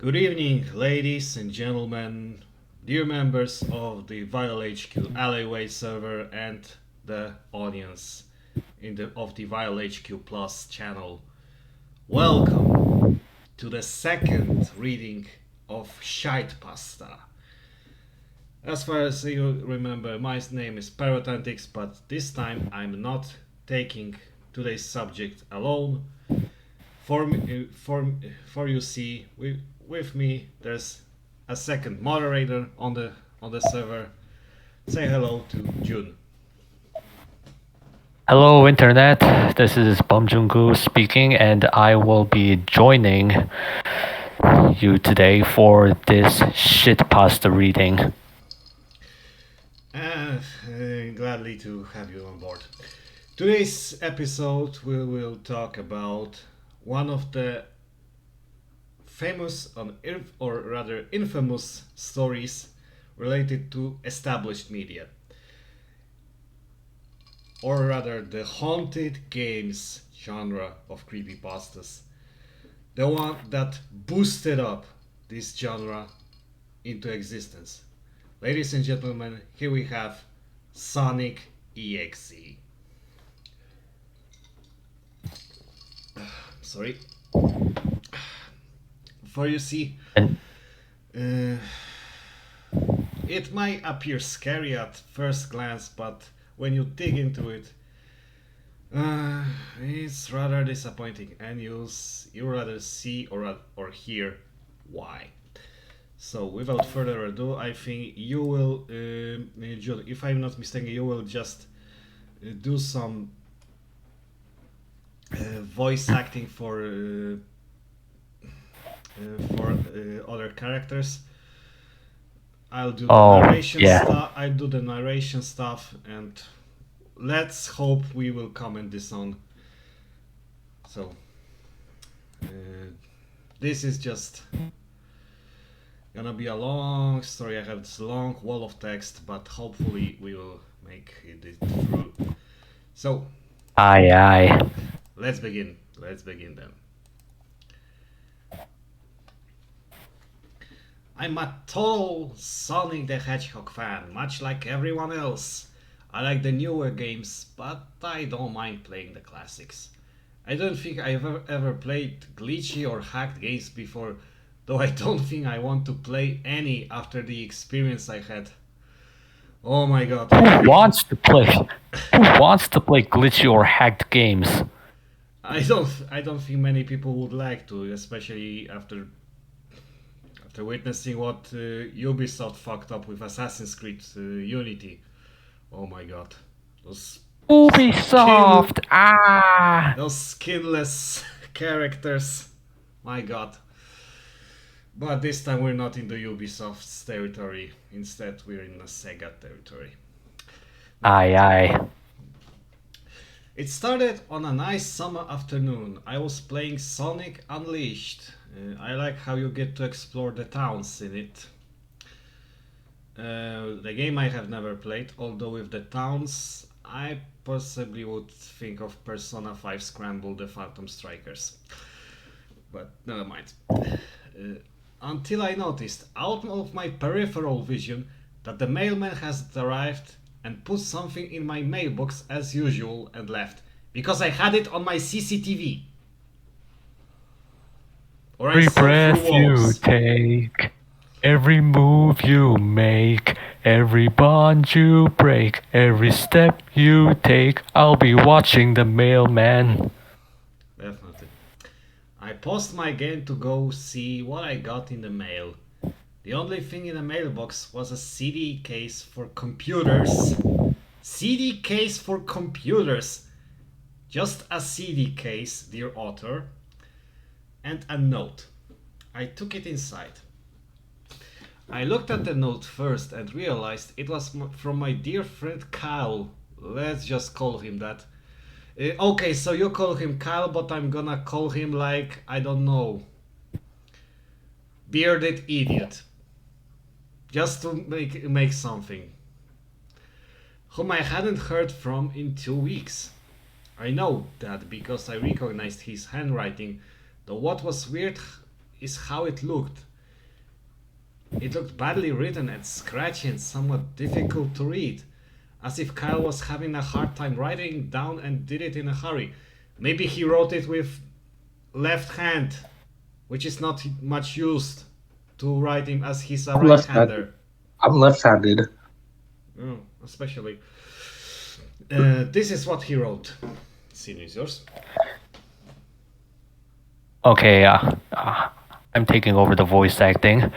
Good evening, ladies and gentlemen, dear members of the VileHQ Alleyway server and the audience of the VileHQ Plus channel. Welcome to the second reading of ShitePasta. As far as you remember, my name is Pyrotantics, but this time I'm not taking today's subject alone. For you see, with me there's a second moderator on the server. Say hello to Jun. Hello Internet, this is Bumjungu speaking and I will be joining you today for this shitpasta reading. Gladly to have you on board. Today's episode we will talk about one of the famous or rather infamous stories related to established media, or rather the haunted games genre of creepypastas, the one that boosted up this genre into existence. Ladies and gentlemen, here we have Sonic.exe. Sorry. For you see, it might appear scary at first glance, but when you dig into it, it's rather disappointing, and you rather see or hear why. So, without further ado, I think you will, if I'm not mistaken, you will just do some voice acting for other characters. I'll do the narration stuff. I'll do the narration stuff, and let's hope we will comment this on. So, this is just gonna be a long story. I have this long wall of text, but hopefully we will make it through. So, aye. Let's begin. Let's begin then. I'm a total Sonic the Hedgehog fan, much like everyone else. I like the newer games, but I don't mind playing the classics. I don't think I've ever played glitchy or hacked games before, though I don't think I want to play any after the experience I had. Oh my god. Who wants to play glitchy or hacked games? I don't think many people would like to, especially after witnessing what Ubisoft fucked up with Assassin's Creed Unity. Oh my god. Those Ubisoft! Those skinless characters. My god. But this time we're not in the Ubisoft's territory. Instead, we're in the Sega territory. Aye. It started on a nice summer afternoon. I was playing Sonic Unleashed. I like how you get to explore the towns in it. The game I have never played, although with the towns I possibly would think of Persona 5 Scramble the Phantom Strikers. But never mind. Until I noticed, out of my peripheral vision, that the mailman has arrived and put something in my mailbox as usual and left, because I had it on my CCTV. Or every breath you take, every move you make, every bond you break, every step you take, I'll be watching the mailman. Definitely. I paused my game to go see what I got in the mail. The only thing in the mailbox was a CD case for computers. CD case for computers! Just a CD case, dear author. And a note. I took it inside. I looked at the note first and realized it was from my dear friend Kyle. Let's just call him that. Okay, so you call him Kyle, but I'm gonna call him like, I don't know, Bearded Idiot. Just to make something. Whom I hadn't heard from in 2 weeks. I know that because I recognized his handwriting, though what was weird is how it looked. It looked badly written and scratchy and somewhat difficult to read, as if Kyle was having a hard time writing down and did it in a hurry. Maybe he wrote it with left hand, which is not much used to write him as he's a I'm right-hander. I'm left-handed. Oh, especially. This is what he wrote. Scene is yours. Okay, I'm taking over the voice acting.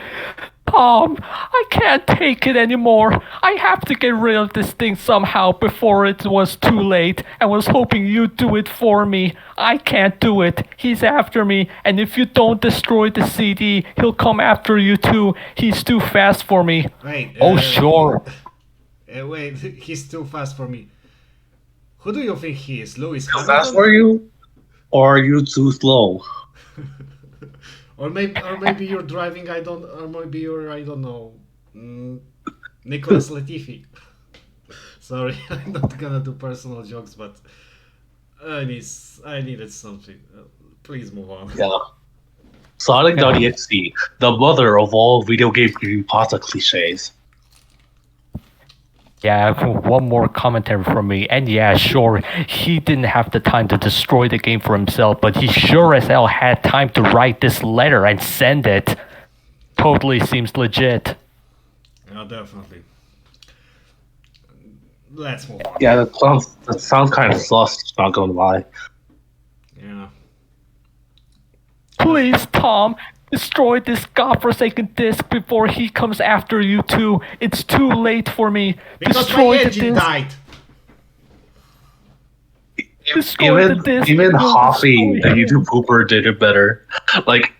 I can't take it anymore. I have to get rid of this thing somehow before it was too late. I was hoping you'd do it for me. I can't do it. He's after me, and if you don't destroy the CD, he'll come after you too. He's too fast for me. Wait. Oh, sure. Wait, he's too fast for me. Who do you think he is, Lewis Too Hamilton? fast for you? Or are you too slow? Or maybe you're driving. I don't know. Nicholas Latifi. Sorry, I'm not gonna do personal jokes, but I needed something. Please move on. Yeah. Sonic.exe, the mother of all video game creepypasta clichés. Yeah, one more commentary from me. And yeah, sure, he didn't have the time to destroy the game for himself, but he sure as hell had time to write this letter and send it. Totally seems legit. Yeah, definitely. Let's move on. Yeah, that sounds kind of sus, not gonna lie. Yeah. Please, Tom, destroy this godforsaken disc before he comes after you too. It's too late for me. Because Destroy my the engine disc. died. Destroy the disc. Even You'll Hoffy, the destroy it. YouTube pooper, did it better. Like,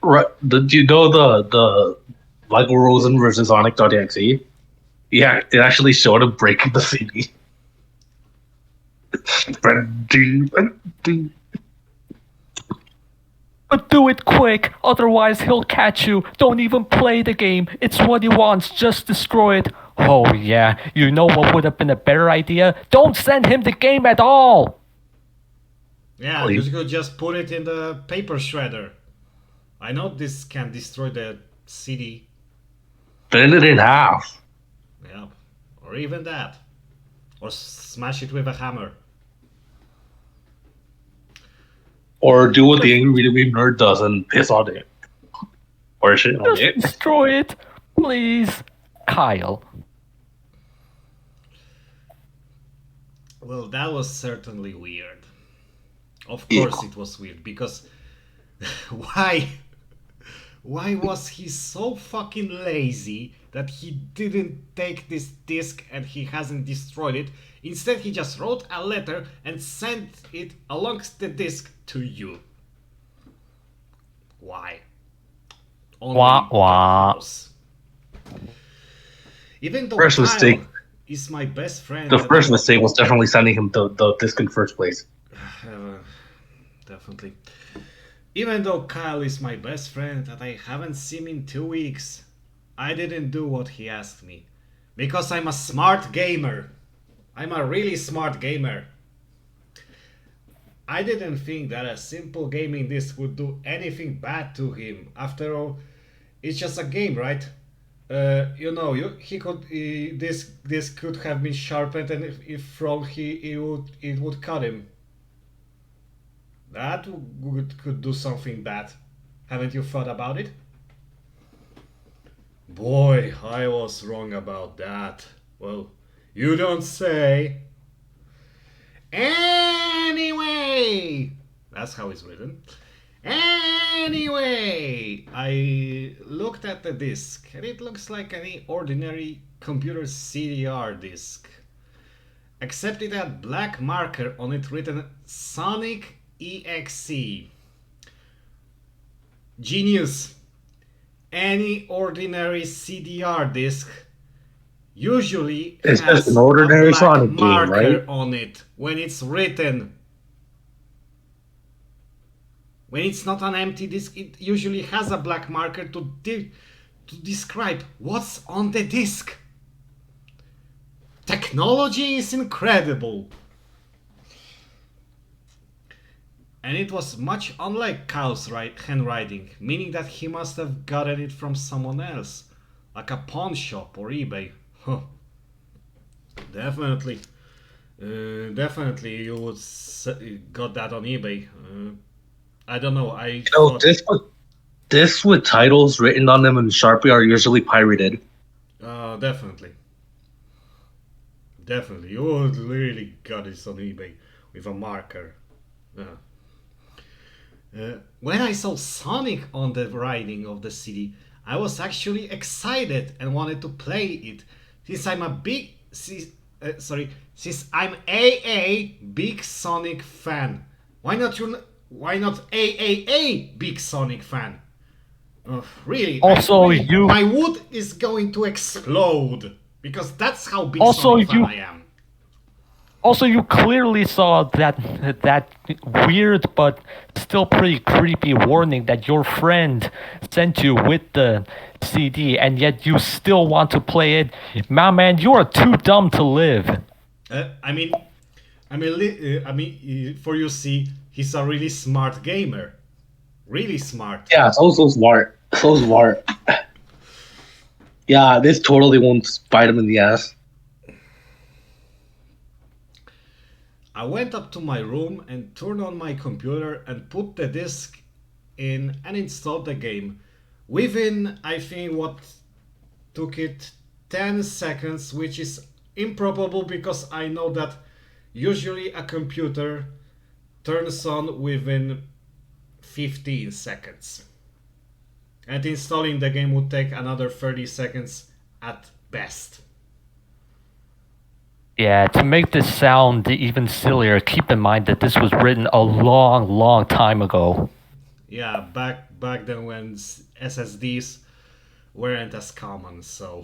did you know the Michael Rosen versus Sonic.exe? Yeah, it actually showed him breaking the CD. But do it quick, otherwise he'll catch you. Don't even play the game. It's what he wants. Just destroy it. Oh yeah, you know what would have been a better idea? Don't send him the game at all. Yeah, you could just put it in the paper shredder. I know this can destroy the CD. Bend it in half. Yeah, or even that. Or smash it with a hammer. Or do what the angry video game nerd does and piss on it. Or shit on Just it. destroy it, please. Kyle. Well, that was certainly weird. Of course it was weird, because why was he so fucking lazy that he didn't take this disc and he hasn't destroyed it? Instead, he just wrote a letter and sent it alongst the disc to you. Why? Only Wah, God wah. knows. Even though First Kyle mistake. is my best friend, The first mistake was definitely sending him the disc in first place. Definitely. Even though Kyle is my best friend that I haven't seen in 2 weeks, I didn't do what he asked me. Because I'm a smart gamer. I'm a really smart gamer. I didn't think that a simple gaming disc would do anything bad to him. After all, it's just a game, right? This could have been sharpened, and if thrown, it would cut him. That could do something bad. Haven't you thought about it? Boy, I was wrong about that. Well, you don't say. Anyway, that's how it's written. Anyway, I looked at the disc and it looks like any ordinary computer CDR disc. Except it had black marker on it written Sonic.exe. Genius. Any ordinary CDR disc usually It's has just an ordinary a black Sonic game, marker right? on it when it's written. When it's not an empty disc, it usually has a black marker to describe what's on the disc. Technology is incredible. And it was much unlike Kyle's handwriting, meaning that he must have gotten it from someone else. like a pawn shop or eBay. Huh. Definitely. Definitely you would got that on eBay. I don't know. I You know, thought this with titles written on them in Sharpie are usually pirated. definitely. Definitely. You would really got this on eBay with a marker. When I saw Sonic on the writing of the CD, I was actually excited and wanted to play it. Since I'm a big since I'm a big Sonic fan. Why not a big Sonic fan? Really? Also, Really, you my wood is going to explode because that's how big Also, Sonic fan you- I am. Also, you clearly saw that weird but still pretty creepy warning that your friend sent you with the CD, and yet you still want to play it. My man, you are too dumb to live. For you see, he's a really smart gamer, really smart. Yeah, so smart. So smart. Yeah, this totally won't bite him in the ass. I went up to my room and turned on my computer and put the disc in and installed the game. Within, I think, what took it 10 seconds, which is improbable because I know that usually a computer turns on within 15 seconds. And installing the game would take another 30 seconds at best. Yeah, to make this sound even sillier, keep in mind that this was written a long, long time ago. Yeah, back then when SSDs weren't as common, so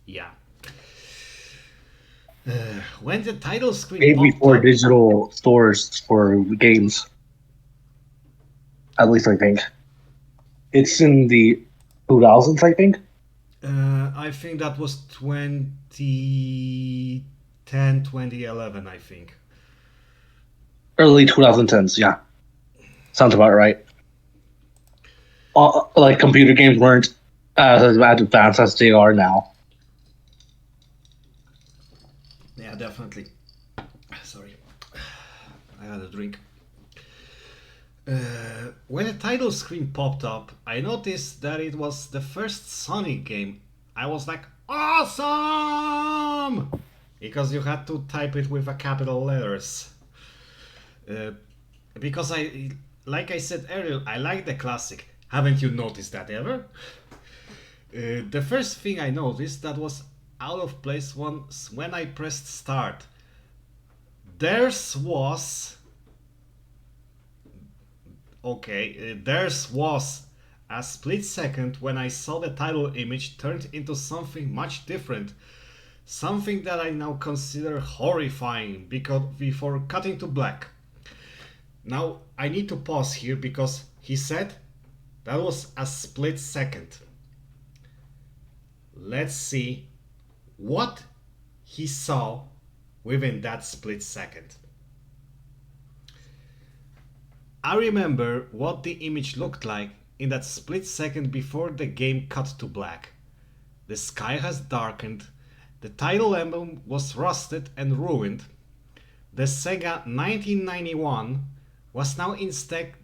yeah. When the title screen Way popped before up, digital stores for games. At least I think. It's in the 2000s, I think. I think that was 2010, 2011, I think. Early 2010s, yeah. Sounds about right. Like computer games weren't as advanced as they are now. Yeah, definitely. Sorry, I had a drink. When the title screen popped up, I noticed that it was the first Sonic game. I was like, awesome! Because you had to type it with a capital letters. Because like I said earlier, I like the classic. Haven't you noticed that ever? The first thing I noticed that was out of place once when I pressed start. Theirs was a split second when I saw the title image turned into something much different. Something that I now consider horrifying before cutting to black. Now I need to pause here because he said that was a split second. Let's see what he saw within that split second. I remember what the image looked like in that split second before the game cut to black. The sky has darkened, the title emblem was rusted and ruined, the Sega 1991 was now instead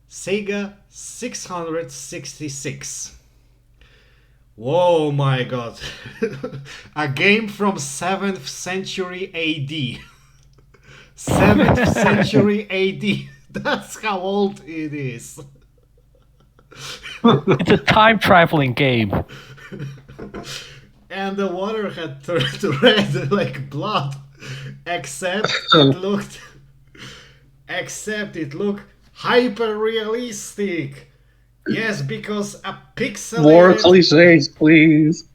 Sega 666. Whoa, my god. A game from 7th century AD. 7th century AD. That's how old it is. It's a time traveling game. And the water had turned red like blood. Except it looked hyper-realistic. Yes, because a pixelated... More cliches, please.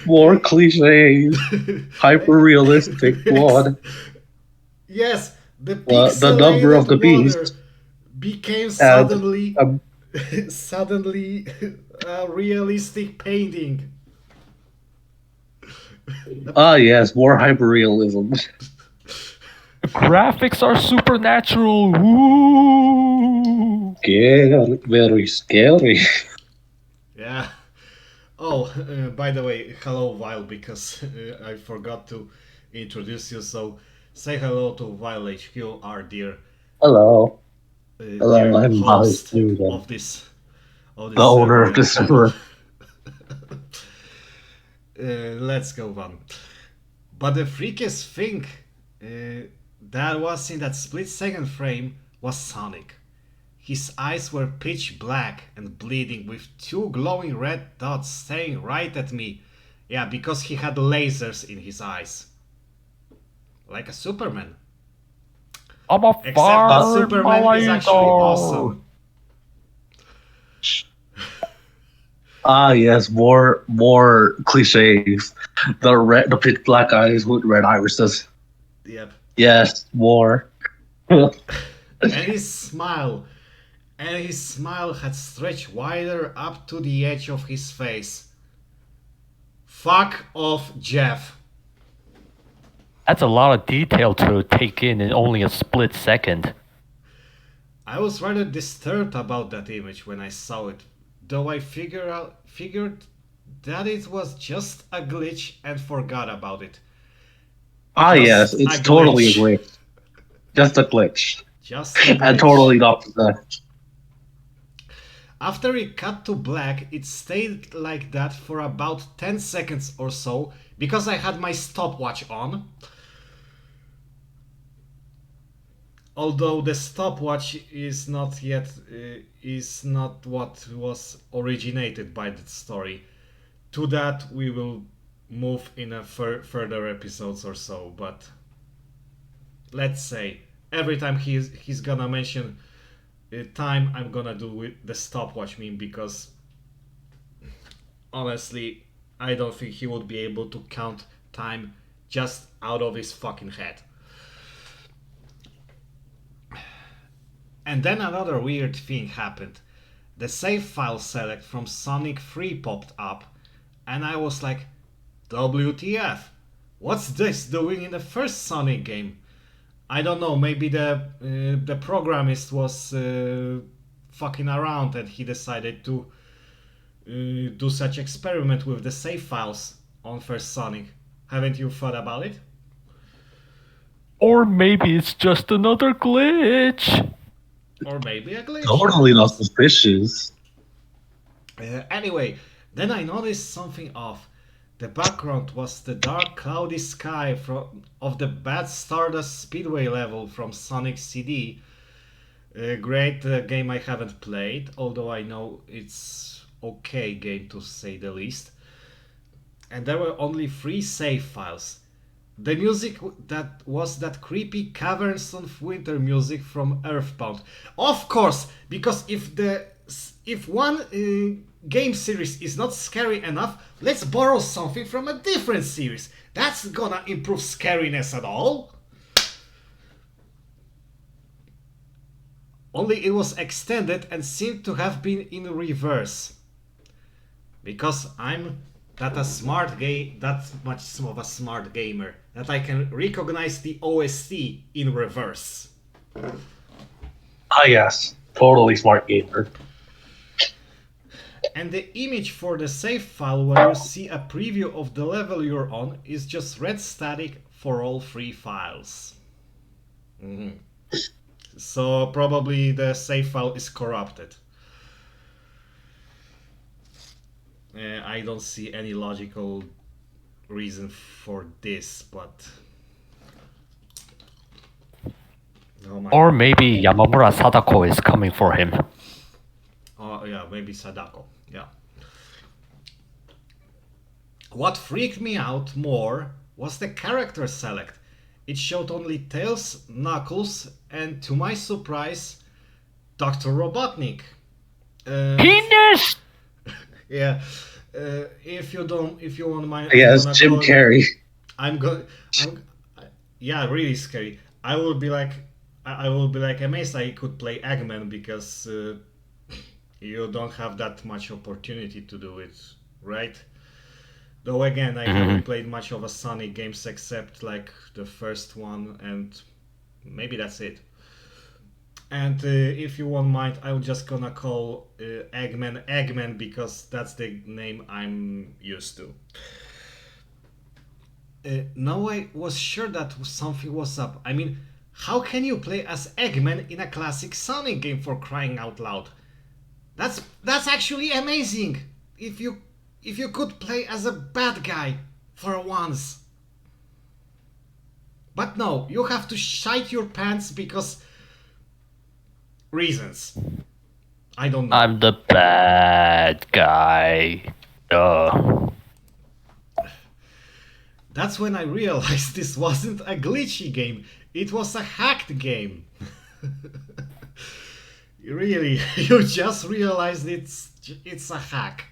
More cliches. Hyper-realistic blood. Yes, the pixelated The number of the water beast. became And, suddenly a realistic painting. yes, more hyper-realism. The graphics are supernatural. Woo! Scary, very scary. Yeah. Oh, by the way, hello Vile, because I forgot to introduce you. So say hello to VileHQ, our Hello. Hello, dear I'm host VileHQ, of this the owner server of the and channel. server. Let's go on. But the freakiest thing that was in that split-second frame was Sonic. His eyes were pitch black and bleeding with two glowing red dots staring right at me. Yeah, because he had lasers in his eyes. Like a Superman. I'm a Except that fire Superman is actually Malido. awesome. Yes, more cliches. The pitch black eyes with red irises. Yep. Yes, more. And his smile had stretched wider up to the edge of his face. Fuck off, Jeff. That's a lot of detail to take in only a split second. I was rather disturbed about that image when I saw it, though I figured that it was just a glitch and forgot about it. Yes, Just it's a totally a glitch. glitch. Just a glitch. Just a And glitch. totally not possessed. After it cut to black, it stayed like that for about 10 seconds or so because I had my stopwatch on. Although the stopwatch is not what was originated by the story. To that we will move in a further episodes or so, but let's say every time he's gonna mention time, I'm gonna do with the stopwatch meme, because honestly I don't think he would be able to count time just out of his fucking head. And then another weird thing happened. The save file select from Sonic 3 popped up, and I was like, WTF? What's this doing in the first Sonic game? I don't know, maybe the programmist was fucking around and he decided to do such experiment with the save files on first Sonic. Haven't you thought about it? Or maybe it's just another glitch. Or maybe a glitch. Totally not suspicious. Anyway, then I noticed something off. The background was the dark, cloudy sky of the Bad Stardust Speedway level from Sonic CD. A great game I haven't played, although I know it's okay game to say the least. And there were only 3 save files. The music that was that creepy Caverns of Winter music from Earthbound. Of course, because if one game series is not scary enough, let's borrow something from a different series. That's gonna improve scariness at all. Only it was extended and seemed to have been in reverse. Because I'm that much of a smart gamer that I can recognize the OST in reverse. Yes, totally smart gamer. And the image for the save file where you see a preview of the level you're on is just red static for all 3 files. So probably the save file is corrupted. I don't see any logical reason for this, but... Oh my Or maybe Yamamura Sadako is coming for him. Oh yeah, maybe Sadako. Yeah. What freaked me out more was the character select. It showed only Tails, Knuckles, and to my surprise, Dr. Robotnik. Penis! Yeah. If you want mind, Yes, Jim Carrey. Yeah, really scary. I will be like amazed I could play Eggman, because you don't have that much opportunity to do it, right? Though again, I haven't played much of a Sonic games except like the first one, and maybe that's it. And if you won't mind, I'm just gonna call Eggman Eggman because that's the name I'm used to. Now I was sure that something was up. I mean, how can you play as Eggman in a classic Sonic game, for crying out loud? That's actually amazing. If you could play as a bad guy for once. But no, you have to shite your pants because reasons. I don't know. I'm the bad guy. Duh. That's when I realized this wasn't a glitchy game. It was a hacked game. Really, you just realized it's a hack.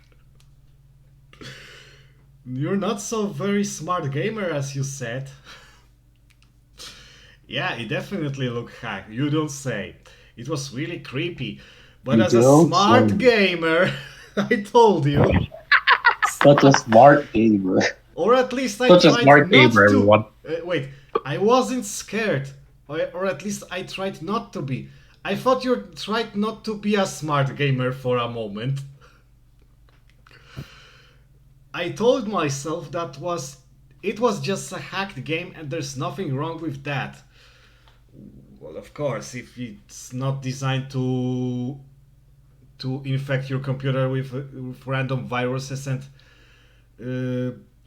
You're not so very smart gamer as you said. Yeah, it definitely looked hacked. You don't say. It was really creepy. But You as a don't smart say. gamer, I told you. Such a smart gamer. Or at least I Such a tried smart not gamer, to. everyone. Wait, I wasn't scared. Or at least I tried not to be. I thought you tried not to be a smart gamer for a moment. I told myself it was just a hacked game and there's nothing wrong with that. Well, of course, if it's not designed to infect your computer with random viruses and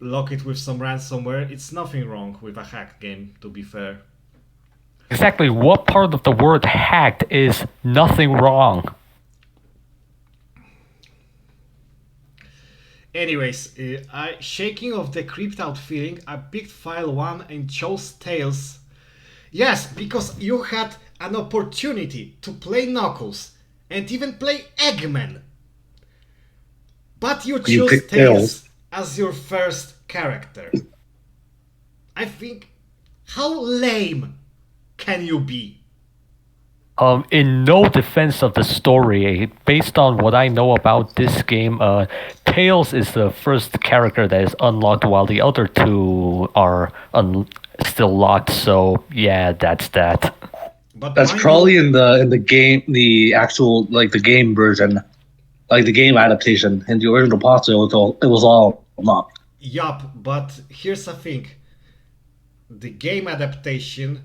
lock it with some ransomware, it's nothing wrong with a hacked game, to be fair. Exactly what part of the word hacked is nothing wrong? Anyways, shaking off the creeped out feeling, I picked file 1 and chose Tails. Yes, because you had an opportunity to play Knuckles and even play Eggman. But you chose picked Tails Tails. as your first character. I think, how lame can you be? In no defense of the story, based on what I know about this game, Tails is the first character that is unlocked while the other two are still locked, so yeah, that's that. But That's mind probably you, in the game, the actual the game version, like the game adaptation. In the original pasta, it was all not. yup, but here's the thing. The game adaptation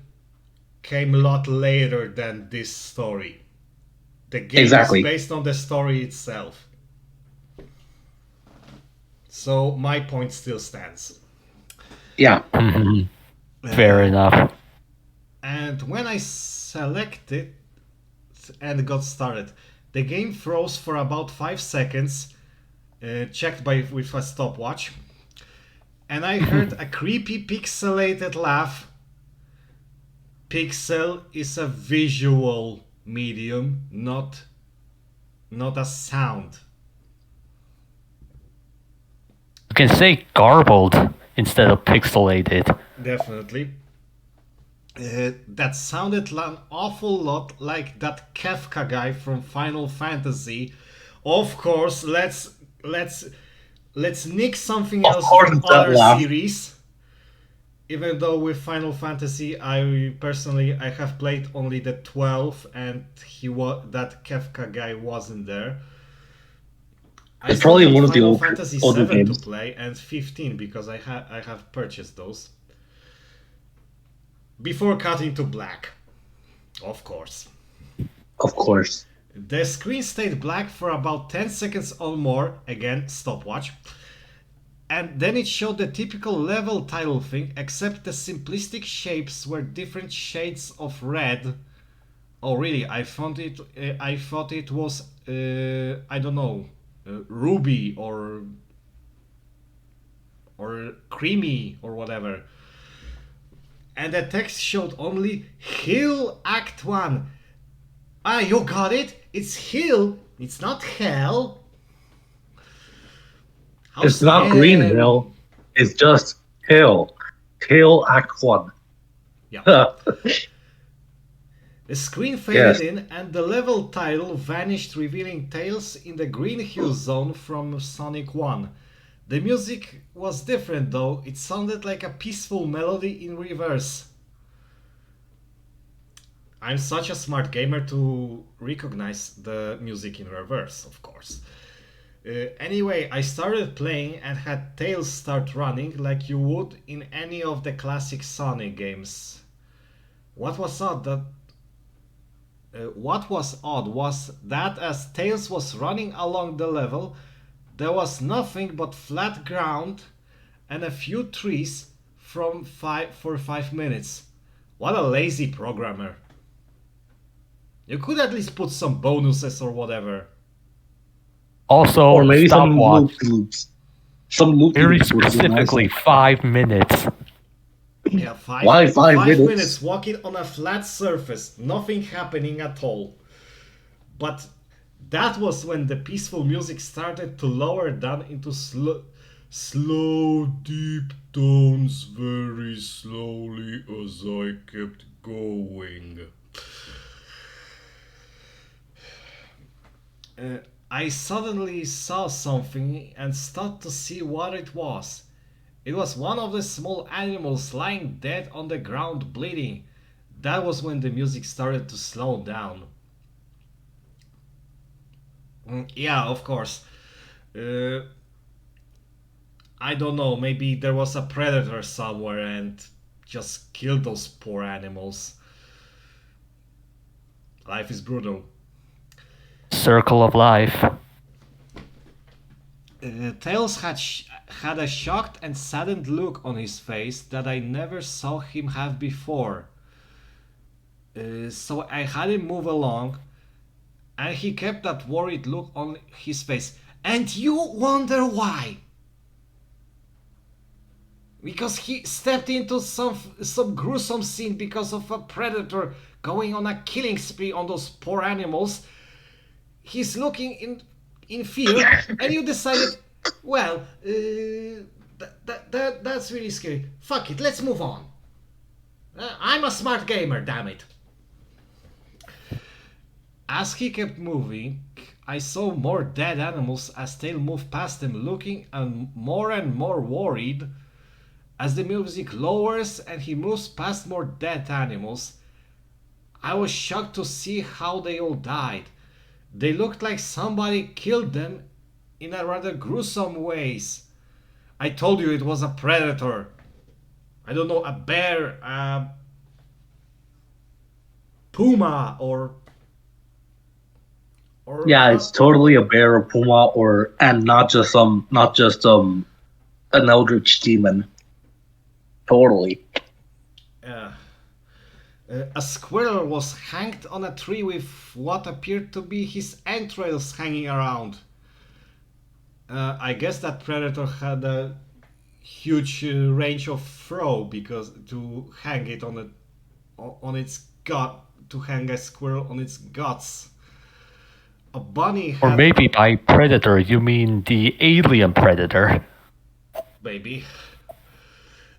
came a lot later than this story. The game Exactly. is based on the story itself. So my point still stands. Yeah. Fair enough. And when I selected and got started, the game froze for about 5 seconds, checked with a stopwatch, and I heard a creepy pixelated laugh. Pixel is a visual medium, not a sound. You can say garbled instead of pixelated. Definitely. That sounded an awful lot like that Kefka guy from Final Fantasy. Of course, let's nick something Of else course from it's that other laugh. series. Even though with Final Fantasy, I personally have played only the 12, and that Kefka guy wasn't there. I It's probably still need one of the Final older Fantasy older 7 to games. play and 15 because I have purchased those. Before cutting to black, of course. Of course. The screen stayed black for about 10 seconds or more, again stopwatch, and then it showed the typical level title thing, except the simplistic shapes were different shades of red. Oh really, I thought it was, I don't know, ruby or creamy or whatever. And the text showed only Hill Act 1. Ah, you got it? It's Hill, it's not Hell. How It's not Green Hill. It's just Hill. Hill Act 1. Yeah. The screen faded Yes. in and the level title vanished, revealing Tails in the Green Hill Zone from Sonic 1. The music was different though, it sounded like a peaceful melody in reverse. I'm such a smart gamer to recognize the music in reverse, of course. Anyway, I started playing and had Tails start running like you would in any of the classic Sonic games. What was odd that what was odd was that as Tails was running along the level, there was nothing but flat ground and a few trees for 5 minutes. What a lazy programmer. You could at least put some bonuses or whatever. Also, Or maybe some stopwatch. loops. Some loop Very loops would be specifically, nice. 5 minutes. Yeah, Why 5 minutes? minutes walking on a flat surface, nothing happening at all. But that was when the peaceful music started to lower down into slow, deep tones very slowly as I kept going. I suddenly saw something and stopped to see what it was. It was one of the small animals lying dead on the ground bleeding. That was when the music started to slow down. Yeah, of course. I don't know, maybe there was a predator somewhere and just killed those poor animals. Life is brutal. Circle of life. Tails had a shocked and saddened look on his face that I never saw him have before. So I had him move along, and he kept that worried look on his face. And you wonder why? Because he stepped into some gruesome scene because of a predator going on a killing spree on those poor animals. He's looking in fear, and you decided, well, that's really scary. Fuck it, let's move on. I'm a smart gamer, damn it. As he kept moving, I saw more dead animals as Tail moved past him, looking and more worried. As the music lowers and he moves past more dead animals, I was shocked to see how they all died. They looked like somebody killed them in a rather gruesome ways. I told you it was a predator. I don't know, a bear, a puma, or Yeah, it's totally a bear or puma, and not just an eldritch demon. Totally. A squirrel was hanged on a tree with what appeared to be his entrails hanging around. I guess that predator had a huge range of throw because to hang it on its gut, to hang a squirrel on its guts. A bunny had, Or maybe by predator you mean the alien predator. baby.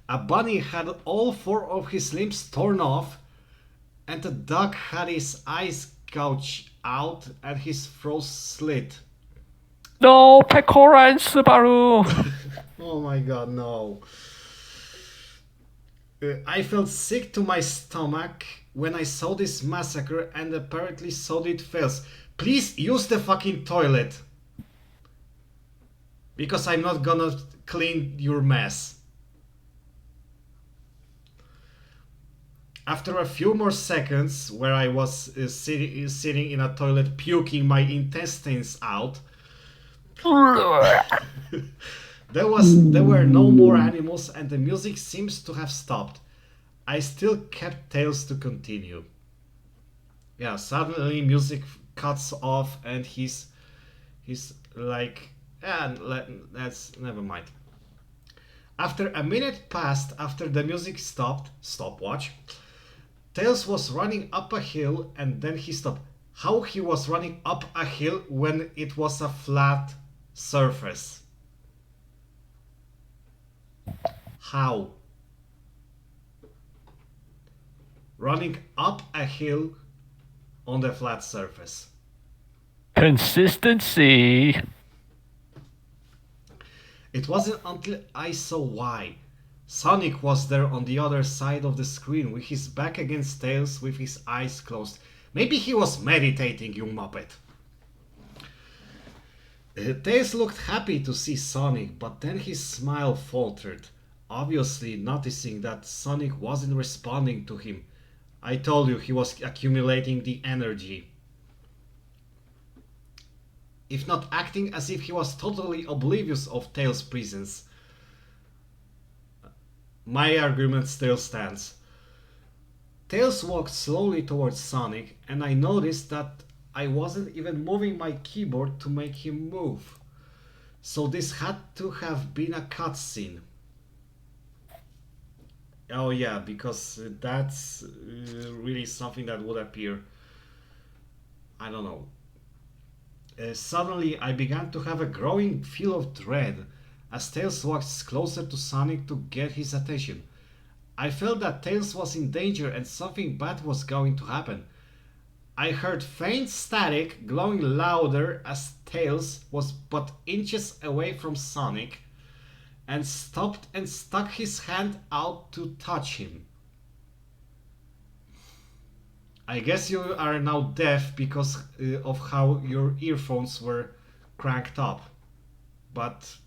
A bunny had all 4 of his limbs torn off, and a dog had his eyes gouged out and his throat slit. No, Pecora and Subaru! Oh my god, no. I felt sick to my stomach when I saw this massacre, and apparently so did Fails. Please use the fucking toilet. Because I'm not gonna clean your mess. After a few more seconds, where I was sitting in a toilet puking my intestines out, there were no more animals and the music seems to have stopped. I still kept Tails to continue. Yeah, suddenly music cuts off and he's like, let's never mind. After a minute passed after the music stopped, stopwatch, Tails was running up a hill and then he stopped. How he was running up a hill when it was a flat surface? How? Running up a hill on the flat surface. Consistency. It wasn't until I saw why. Sonic was there on the other side of the screen with his back against Tails with his eyes closed. Maybe he was meditating, you muppet. Tails looked happy to see Sonic, but then his smile faltered, obviously noticing that Sonic wasn't responding to him. I told you he was accumulating the energy. If not acting as if he was totally oblivious of Tails' presence. My argument still stands. Tails walked slowly towards Sonic, and I noticed that I wasn't even moving my keyboard to make him move. So this had to have been a cutscene. Oh yeah, because that's really something that would appear. I don't know. Suddenly I began to have a growing feel of dread as Tails walked closer to Sonic to get his attention. I felt that Tails was in danger and something bad was going to happen. I heard faint static glowing louder as Tails was but inches away from Sonic and stopped and stuck his hand out to touch him. I guess you are now deaf because of how your earphones were cranked up. But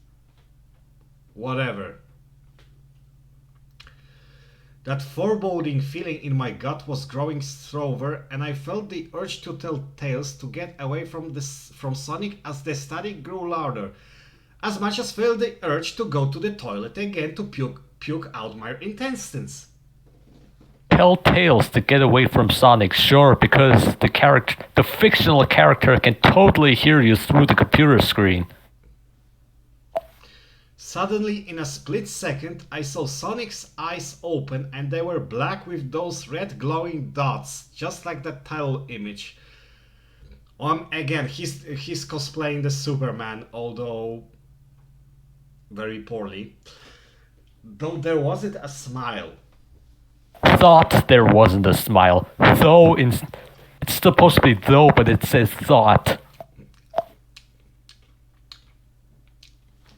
whatever. That foreboding feeling in my gut was growing stronger, and I felt the urge to tell Tails to get away from Sonic as the static grew louder, as much as felt the urge to go to the toilet again to puke out my intestines. Tell Tails to get away from Sonic, sure, because the fictional character can totally hear you through the computer screen. Suddenly, in a split second, I saw Sonic's eyes open and they were black with those red glowing dots, just like that title image. Again, he's cosplaying the Superman, although very poorly. Though there wasn't a smile. Thought there wasn't a smile. Though, it's supposed to be though, but it says thought.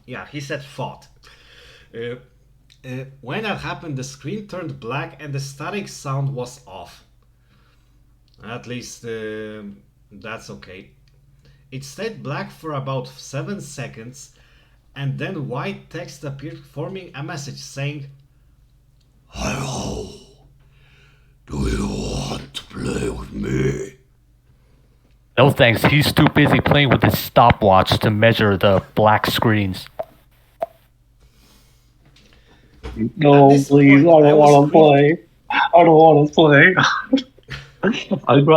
Yeah, he said thought. When that happened, the screen turned black and the static sound was off. At least that's okay. It stayed black for about 7 seconds, and then white text appeared forming a message saying, "Hello, do you want to play with me?" No thanks, he's too busy playing with his stopwatch to measure the black screens. No, please, I don't want to play. I don't want to play.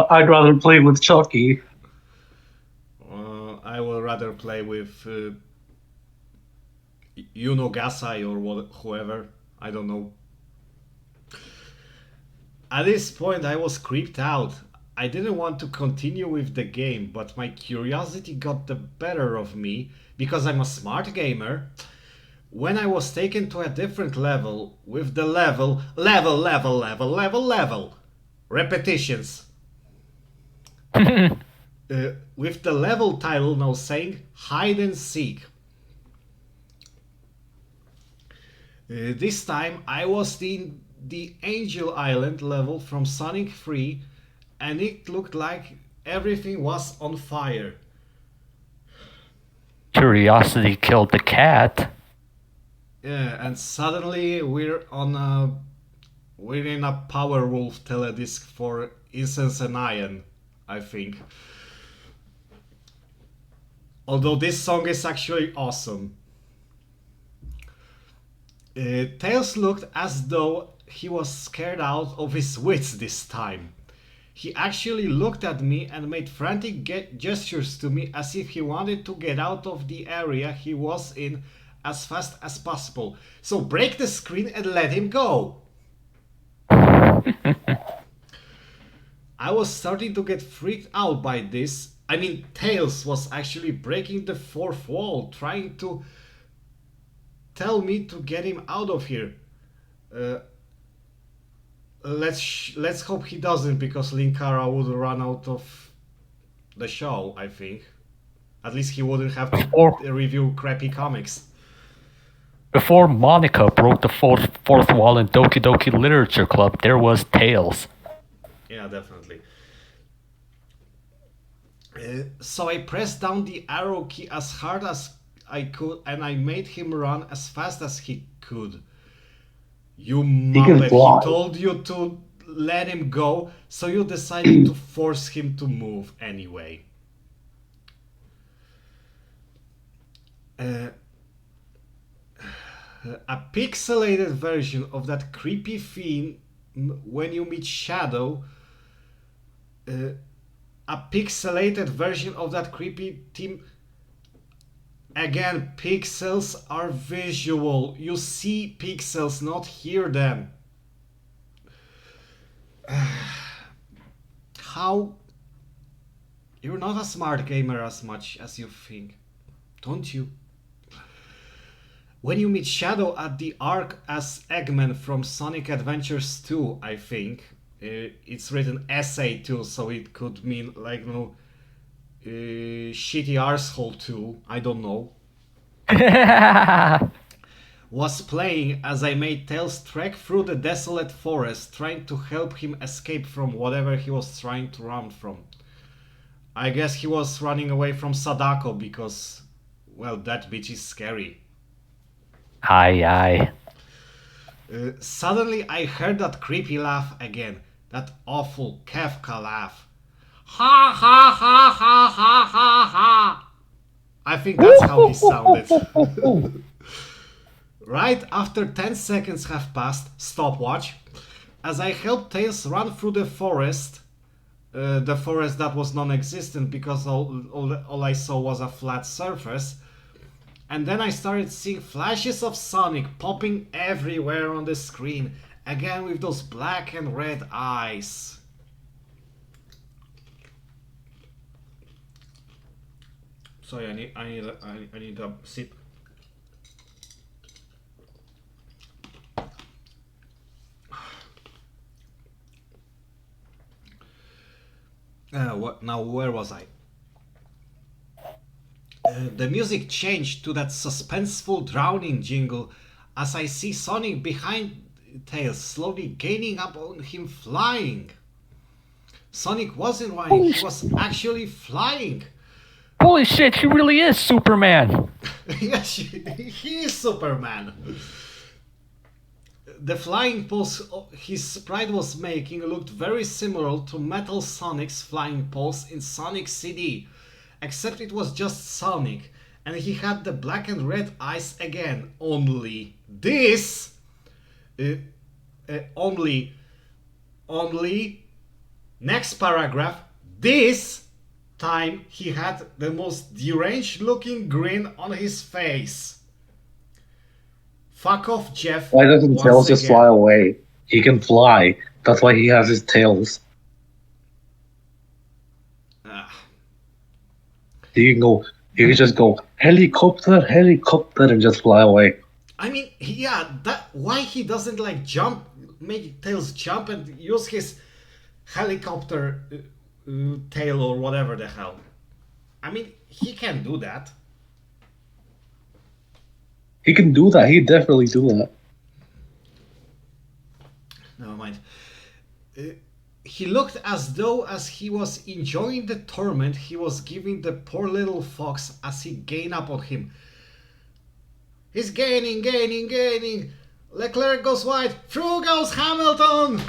I'd rather play with Chucky. I will rather play with Gasai or whoever. I don't know. At this point, I was creeped out. I didn't want to continue with the game, but my curiosity got the better of me because I'm a smart gamer. When I was taken to a different level with the level repetitions. With the level title now saying hide and seek. This time I was in the Angel Island level from Sonic 3, and it looked like everything was on fire. Curiosity killed the cat. Yeah, and suddenly we're in a Power Wolf teledisc for Incense and Iron, I think. Although this song is actually awesome. Tails looked as though he was scared out of his wits this time. He actually looked at me and made frantic gestures to me as if he wanted to get out of the area he was in as fast as possible. So break the screen and let him go. I was starting to get freaked out by this. I mean, Tails was actually breaking the fourth wall, trying to tell me to get him out of here. Let's hope he doesn't, because Linkara would run out of the show, I think. At least he wouldn't have to review crappy comics. Before Monica broke the fourth wall in Doki Doki Literature Club, there was Tails. Yeah, definitely. So I pressed down the arrow key as hard as I could, and I made him run as fast as he could. You muppet, he told you to let him go, so you decided to force him to move anyway. A pixelated version of that creepy theme when you meet Shadow. A pixelated version of that creepy theme. Again, pixels are visual. You see pixels, not hear them. How? You're not a smart gamer as much as you think, don't you? When you meet Shadow at the Ark as Eggman from Sonic Adventures 2, I think. It's written SA2, so it could mean like, you know, shitty arsehole 2, I don't know. Was playing as I made Tails trek through the desolate forest, trying to help him escape from whatever he was trying to run from. I guess he was running away from Sadako because, well, that bitch is scary. Aye. Suddenly I heard that creepy laugh again. That awful Kefka laugh. Ha ha ha ha ha ha ha. I think that's how he sounded. Right after 10 seconds have passed, stopwatch, as I helped Tails run through the forest that was non-existent because all I saw was a flat surface. And then I started seeing flashes of Sonic popping everywhere on the screen, again with those black and red eyes. Sorry, I need a sip. Now where was I? The music changed to that suspenseful drowning jingle as I see Sonic behind Tails slowly gaining up on him flying. Sonic wasn't running, he was actually flying. Holy shit, he really is Superman! Yes, he is Superman. The flying pose his sprite was making looked very similar to Metal Sonic's flying pose in Sonic CD. Except it was just Sonic, and he had the black and red eyes again. Only this, only, next paragraph, this time he had the most deranged looking grin on his face. Fuck off, Jeff. Why doesn't Tails just fly away? He can fly. That's why he has his tails. He can just go, helicopter, helicopter, and just fly away. I mean, yeah, why he doesn't like jump, make Tails jump and use his helicopter tail or whatever the hell. I mean, he can do that. He can do that. He definitely do that. Never mind. He looked as though as he was enjoying the torment he was giving the poor little fox as he gained up on him. He's gaining. Leclerc goes wide. Through goes Hamilton.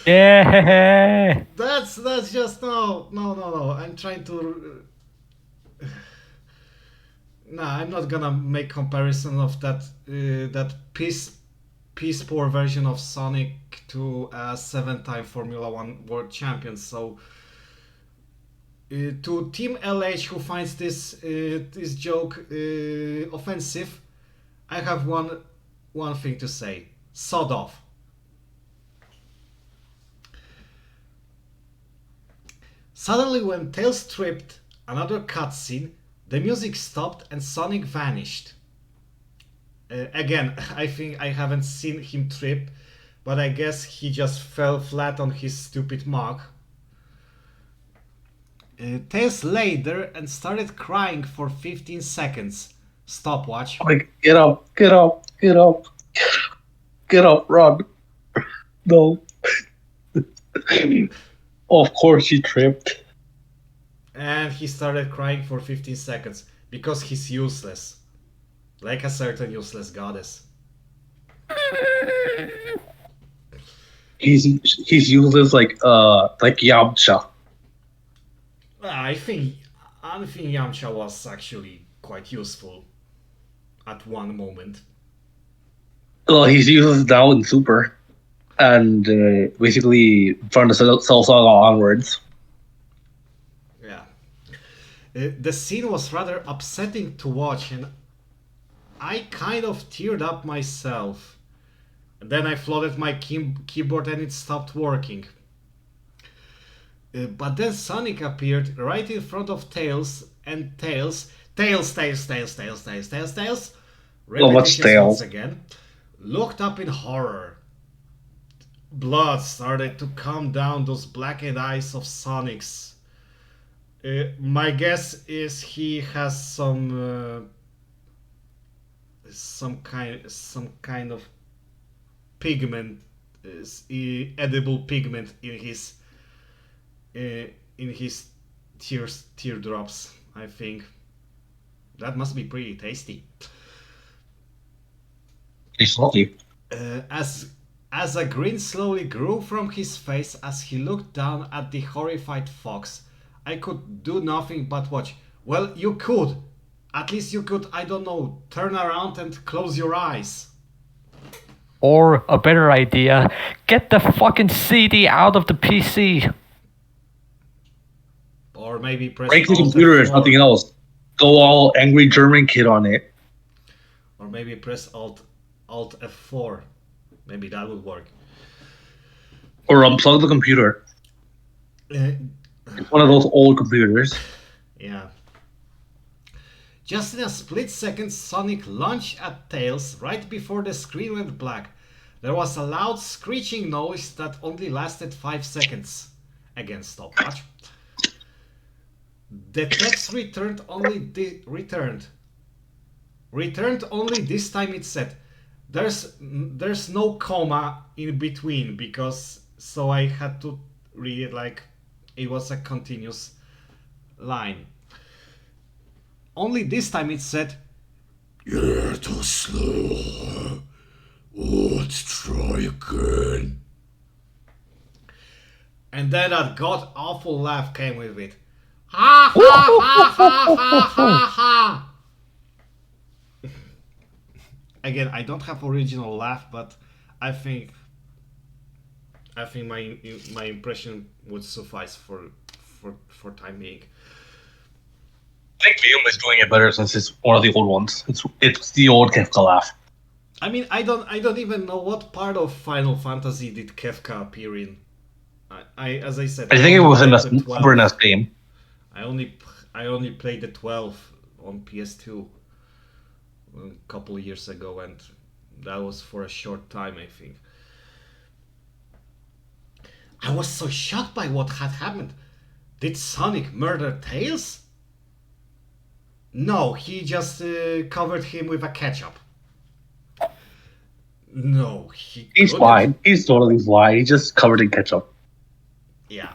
Yeah. That's just no. I'm trying to. Nah, I'm not gonna make comparison of that piece poor version of Sonic to a 7-time Formula 1 world champion. So to Team LH who finds this joke offensive, I have one thing to say: sod off. Suddenly, when Tails tripped, another cutscene, the music stopped and Sonic vanished. Again, I think I haven't seen him trip, but I guess he just fell flat on his stupid mug. Tails lay there and started crying for 15 seconds. Stopwatch. Like, get up, get up, get up, get up, run. No. Of course he tripped. And he started crying for 15 seconds because he's useless. Like a certain useless goddess. He's useless like Yamcha. I think Yamcha was actually quite useful at one moment. Well, he's useless now in Super, and basically from the Cell Saga onwards. Yeah. The scene was rather upsetting to watch, and I kind of teared up myself. And then I flooded my keyboard and it stopped working. But then Sonic appeared right in front of Tails, and Tails, So much repetitious Tails. once again, looked up in horror. Blood started to come down those blackened eyes of Sonic's. My guess is he has some kind of pigment, edible pigment in his teardrops. I think that must be pretty tasty. He's lucky. As a grin slowly grew from his face as he looked down at the horrified fox, I could do nothing but watch. Well, you could. At least you could, I don't know, turn around and close your eyes. Or a better idea, get the fucking CD out of the PC. Or maybe press Break the Alt computer if F4. nothing else. Go all angry German kid on it. Or maybe press Alt F4. Maybe that would work. Or unplug the computer. It's one of those old computers. Yeah. Just in a split second, Sonic launched at Tails right before the screen went black. There was a loud screeching noise that only lasted 5 seconds. Again, stopwatch. The text returned only this time. It said, there's no comma in between, because so I had to read it like it was a continuous line. Only this time it said, "You're too slow. Let's try again." And then that god awful laugh came with it. Ha ha ha ha ha ha ha. Again, I don't have original laugh, but I think my impression would suffice for time being. I think Liam is doing it better since it's one of the old ones. It's the old Kefka laugh. I mean, I don't even know what part of Final Fantasy did Kefka appear in. As I said, I think it was in a played the 12. Super NES game. I only played the 12 on PS2 a couple of years ago, and that was for a short time, I think. I was so shocked by what had happened. Did Sonic murder Tails? No, he just covered him with a ketchup. No, He's couldn't. fine. He's totally fine. He's just covered in ketchup. Yeah.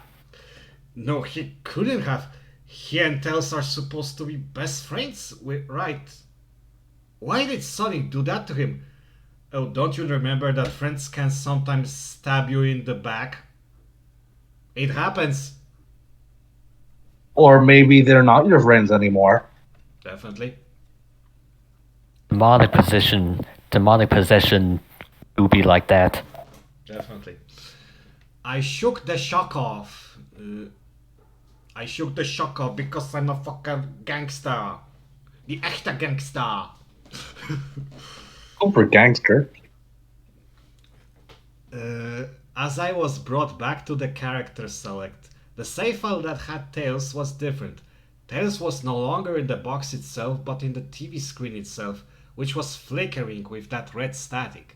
No, he couldn't have. He and Tails are supposed to be best friends, right? Why did Sonic do that to him? Oh, don't you remember that friends can sometimes stab you in the back? It happens. Or maybe they're not your friends anymore. Definitely. Demonic possession do be like that. Definitely. I shook the shock off. Because I'm a fucking gangster. Die echte gangster. Super gangster. As I was brought back to the character select, the save file that had Tails was different. Tails was no longer in the box itself, but in the TV screen itself, which was flickering with that red static.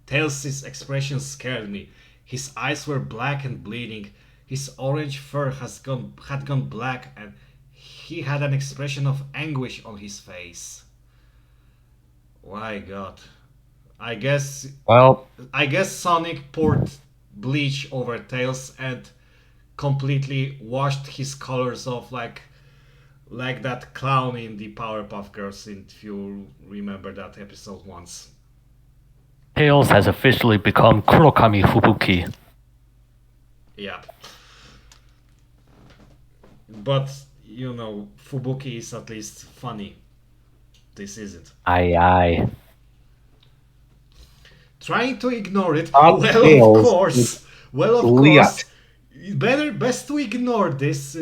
Tails' expression scared me. His eyes were black and bleeding. His orange fur had gone black, and he had an expression of anguish on his face. My God. I guess Well, Sonic poured bleach over Tails and completely washed his colors off like that clown in the Powerpuff Girls, if you remember that episode once. Tails has officially become Kurokami Fubuki. Yeah. But, Fubuki is at least funny. This isn't. Aye aye. Trying to ignore it. Not Well, of Tails, course. Well, of Liat. course. Best to ignore this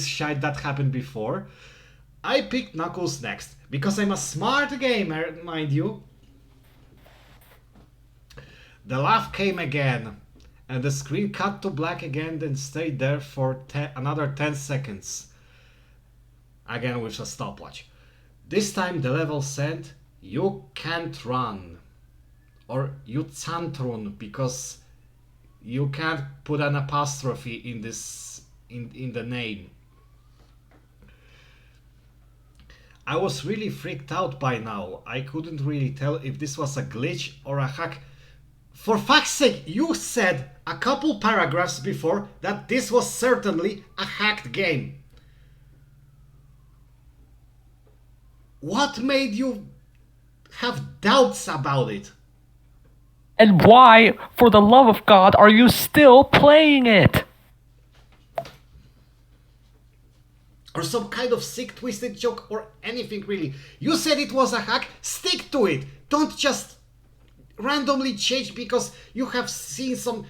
shite that happened before. I picked Knuckles next because I'm a smart gamer, mind you. The laugh came again, and the screen cut to black again, then stayed there for another 10 seconds. Again with a stopwatch. This time the level said, "You can't run." Or "you can't run," because you can't put an apostrophe in the name. I was really freaked out by now. I couldn't really tell if this was a glitch or a hack. For fuck's sake, you said a couple paragraphs before that this was certainly a hacked game. What made you have doubts about it? And why, for the love of God, are you still playing it? Or some kind of sick, twisted joke, or anything really. You said it was a hack, stick to it. Don't just randomly change because you have seen some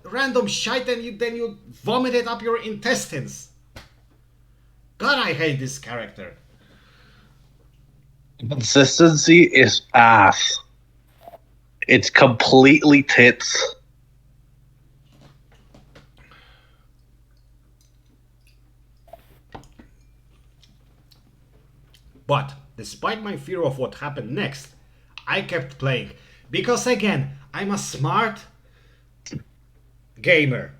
random shite and then you vomit it up your intestines. God, I hate this character. Consistency is ass. It's completely tits. But despite my fear of what happened next, I kept playing. Because again, I'm a smart gamer.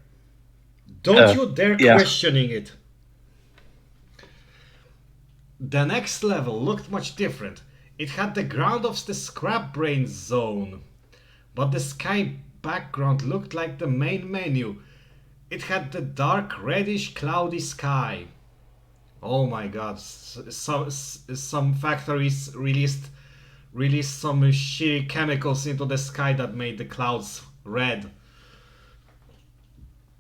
Don't you dare questioning it. The next level looked much different. It had the ground of the Scrap Brain zone. But the sky background looked like the main menu. It had the dark reddish cloudy sky. Oh my god, some factories released some shitty chemicals into the sky that made the clouds red.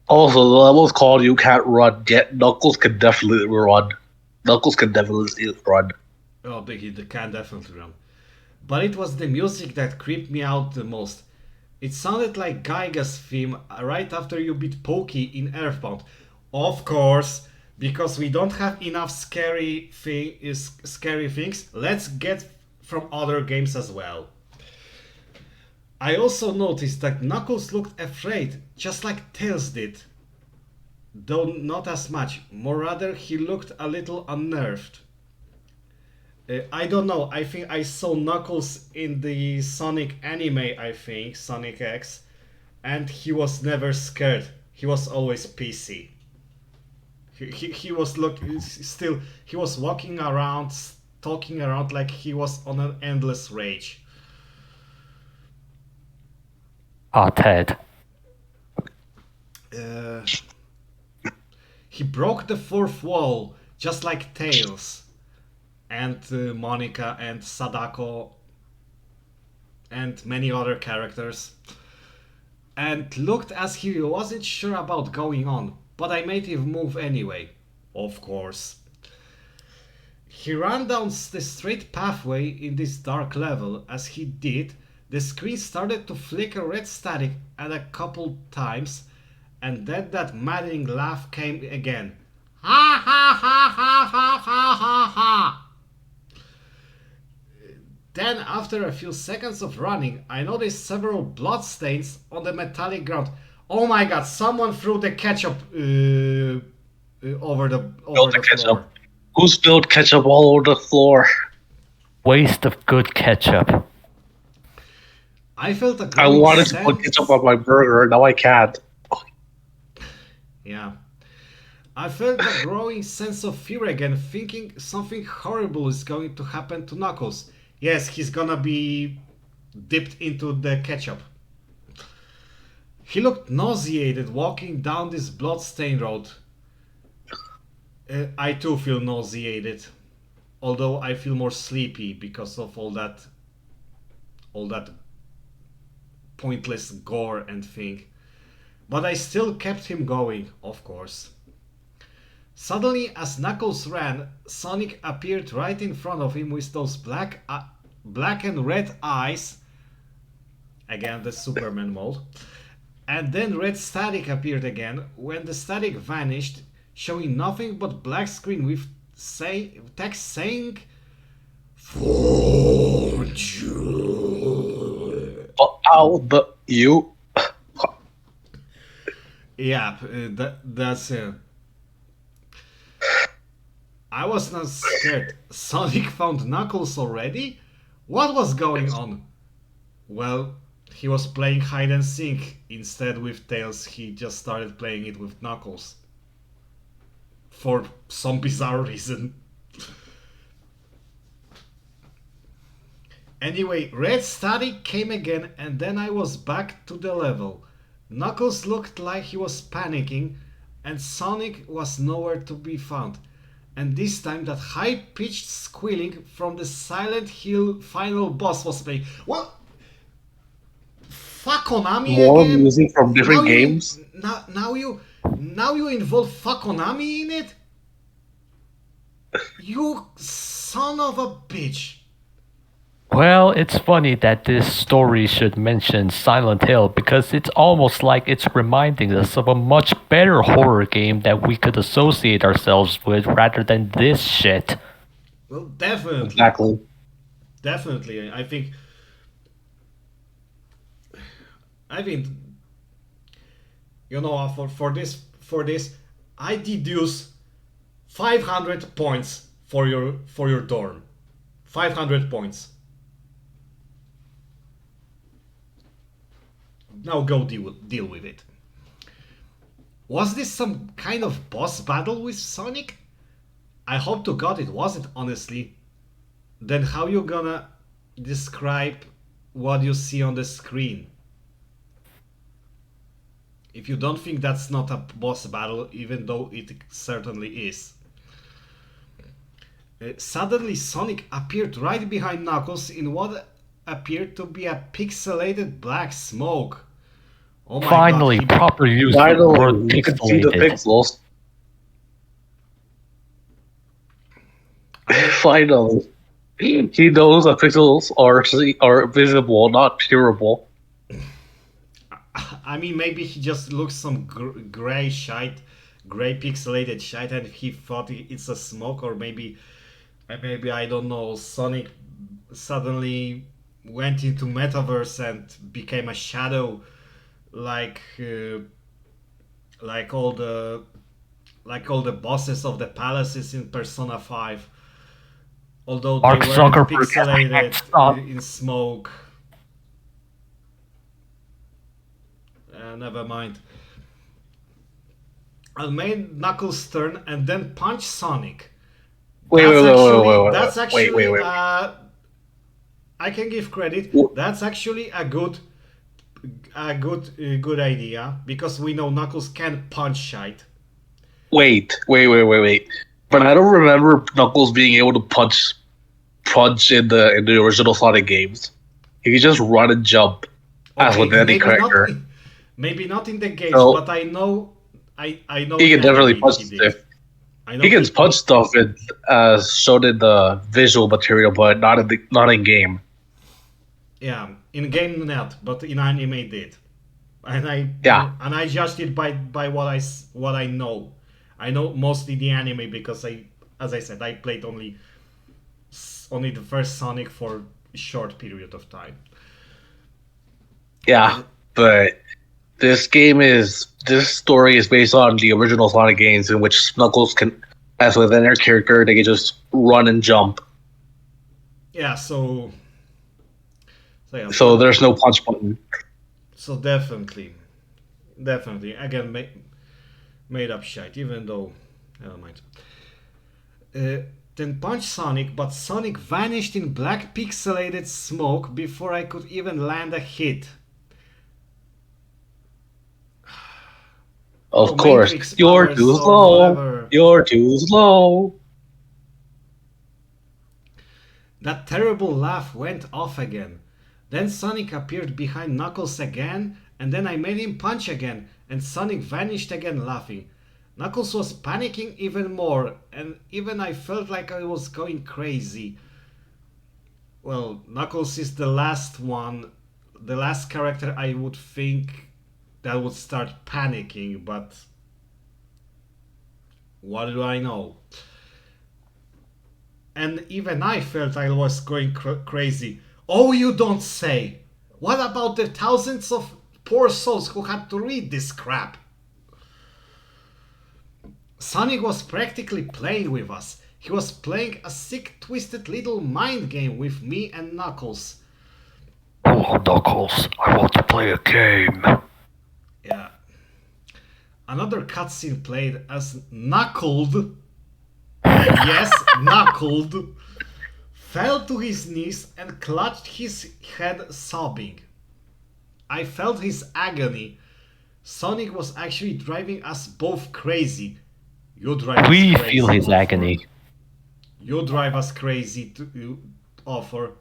Also, the level's called You Can't Run, yet Knuckles can definitely run. Knuckles can definitely run. Oh, he can definitely run. But it was the music that creeped me out the most. It sounded like Gaiga's theme right after you beat Pokey in Earthbound. Of course, because we don't have enough scary things, let's get from other games as well. I also noticed that Knuckles looked afraid, just like Tails did. Though not as much, more rather he looked a little unnerved. I don't know, I think I saw Knuckles in the Sonic anime, Sonic.exe, and he was never scared. He was always PC. He was he was walking around, talking around like he was on an endless rage. Ah, Ted. He broke the fourth wall, just like Tails, and Monica and Sadako, and many other characters, and looked as he wasn't sure about going on, but I made him move anyway, of course. He ran down the straight pathway in this dark level. As he did, the screen started to flicker red static at a couple times, and then that maddening laugh came again. Ha ha ha ha ha ha ha ha! Then, after a few seconds of running, I noticed several bloodstains on the metallic ground. Oh my god, someone threw the ketchup over the floor. Who spilled ketchup all over the floor? Waste of good ketchup. I felt a I growing wanted sense. to put ketchup on my burger, now I can't. Yeah. I felt a growing sense of fear again, thinking something horrible is going to happen to Knuckles. Yes, he's gonna be dipped into the ketchup. He looked nauseated walking down this bloodstained road. I too feel nauseated, although I feel more sleepy because of all that pointless gore and thing. But I still kept him going, of course. Suddenly, as Knuckles ran, Sonic appeared right in front of him with those black and red eyes. Again, the Superman mode. And then red static appeared again. When the static vanished, showing nothing but black screen with text saying "Fortune." How the you? Yeah, that's it. I was not scared. Sonic found Knuckles already? What was going on? Well, he was playing hide and seek. Instead with Tails, he just started playing it with Knuckles. For some bizarre reason. Anyway, red static came again and then I was back to the level. Knuckles looked like he was panicking and Sonic was nowhere to be found. And this time that high-pitched squealing from the Silent Hill final boss was playing. Well, fuck Konami More again. music from different games. Now you involve fuck Konami in it. You son of a bitch. Well, it's funny that this story should mention Silent Hill because it's almost like it's reminding us of a much better horror game that we could associate ourselves with rather than this shit. Well, definitely. Exactly. Definitely. I think you know for this I deduce 500 points for your dorm. 500 points. Now go deal with it. Was this some kind of boss battle with Sonic? I hope to God it wasn't, honestly. Then how you gonna describe what you see on the screen? If you don't think that's not a boss battle, even though it certainly is. Suddenly Sonic appeared right behind Knuckles in what appeared to be a pixelated black smoke. Oh my Finally, God, proper use of the Finally, word you can see the pixelated. pixels. Finally, he knows that pixels are visible, not peerable. I mean, maybe he just looks some gray pixelated shite, and he thought it's a smoke, or maybe I don't know. Sonic suddenly went into metaverse and became a shadow, like like all the bosses of the palaces in Persona 5. Although they Mark weren't Zuckerberg pixelated stop. in smoke. Never mind. I made Knuckles turn and then punch Sonic. Wait. That's actually Wait. I can give credit. That's actually a good idea because we know Knuckles can punch shite. Wait. But I don't remember Knuckles being able to punch in the original Sonic games. He could just run and jump as with any character. Maybe not in the games, So, but I know. He can definitely punch stuff. He can punch stuff as shown in the visual material, but not in game. Yeah, in game not, but in anime it did, and I judged it by what I know. I know mostly the anime because as I said, I played only the first Sonic for a short period of time. Yeah, but this story is based on the original Sonic games in which Knuckles can, as with their character, they can just run and jump. Yeah, so There's no punch button. So definitely, again made up shit. Even though, never mind. then punched Sonic, but Sonic vanished in black pixelated smoke before I could even land a hit. Of Oh, course, Matrix you're powers too or slow. whatever. You're too slow. That terrible laugh went off again. Then Sonic appeared behind Knuckles again, and then I made him punch again, and Sonic vanished again laughing. Knuckles was panicking even more, and even I felt like I was going crazy. Well, Knuckles is the last one, the last character I would think that would start panicking, but what do I know? And even I felt I was going crazy. Oh, you don't say! What about the thousands of poor souls who had to read this crap? Sonic was practically playing with us. He was playing a sick, twisted little mind game with me and Knuckles. Hello, Knuckles. I want to play a game. Yeah. Another cutscene played as Knuckled, yes, Knuckled, fell to his knees and clutched his head sobbing. I felt his agony. Sonic was actually driving us both crazy. You drive us We crazy, feel his Offer. agony. You drive us crazy, Offer.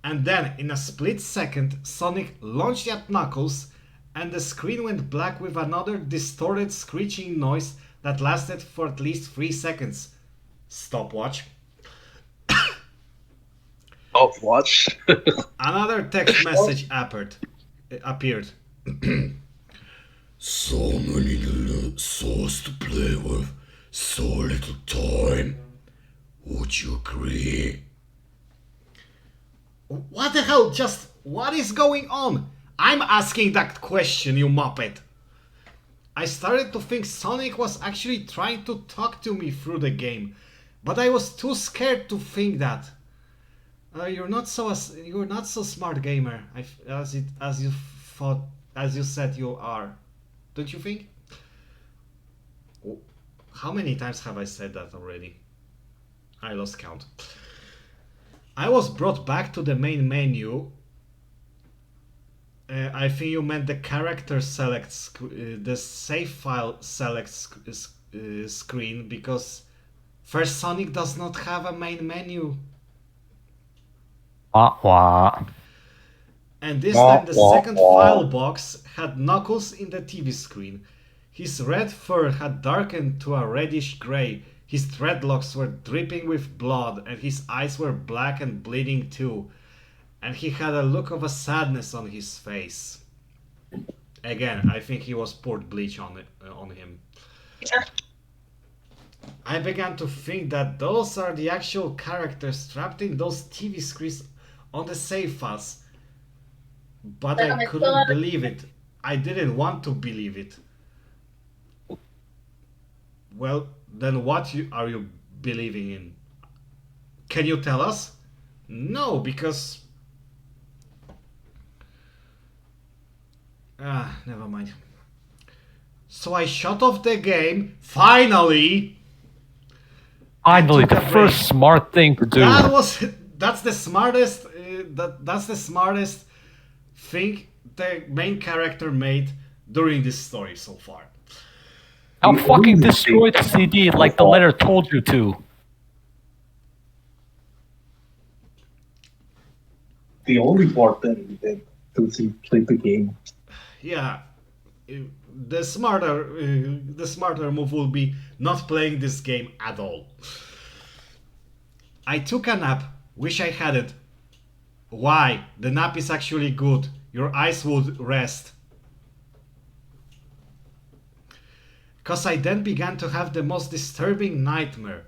And then, in a split second, Sonic launched at Knuckles, and the screen went black with another distorted screeching noise that lasted for at least 3 seconds. Stopwatch. Stopwatch. Another text message appeared. So many little souls to play with, so little time. Would you agree? What the hell? Just what is going on? I'm asking that question, you muppet. I started to think Sonic was actually trying to talk to me through the game, but I was too scared to think that. You're not so smart, gamer, as you said you are. Don't you think? How many times have I said that already? I lost count. I was brought back to the main menu. I think you meant the character select, the save file select screen, because first Sonic does not have a main menu. Wah wah. And this time the second file box had Knuckles in the TV screen. His red fur had darkened to a reddish grey. His dreadlocks were dripping with blood, and his eyes were black and bleeding too. And he had a look of a sadness on his face. Again, I think he was poured bleach on him. I began to think that those are the actual characters trapped in those TV screens on the save files. But I couldn't believe it. I didn't want to believe it. Well, then what are you believing in? Can you tell us? No, because... never mind. So I shut off the game, finally! Finally, took the a break. first smart thing to do. That's the smartest that's the smartest thing the main character made during this story so far. I'll fucking destroy the CD like the letter told you to. The only part that he did was he played the game. Yeah, the smarter move will be not playing this game at all. I took a nap. Wish I hadn't. Why? The nap is actually good. Your eyes would rest. Cause I then began to have the most disturbing nightmare.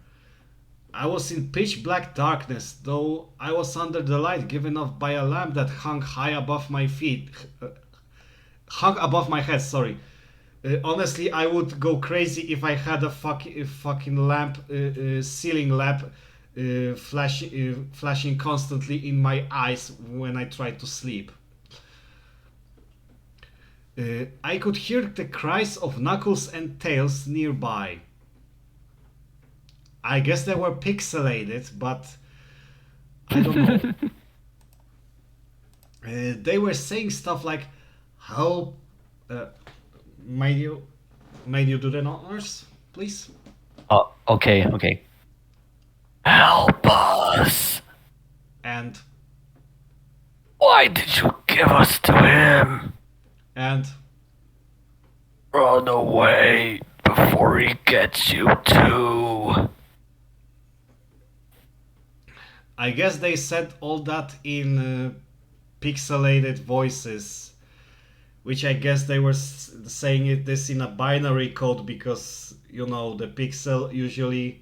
I was in pitch black darkness, though I was under the light given off by a lamp that hung high above my feet. Hung above my head, sorry. Honestly, I would go crazy if I had a fucking lamp, ceiling lamp, flashing constantly in my eyes when I tried to sleep. I could hear the cries of Knuckles and Tails nearby. I guess they were pixelated, but I don't know. They were saying stuff like, "Help, may you do the honors, please?" Okay. Help us! And Why did you give us to him? and Run away before he gets you too. I guess they said all that in pixelated voices, which I guess they were saying this in a binary code because you know the pixel usually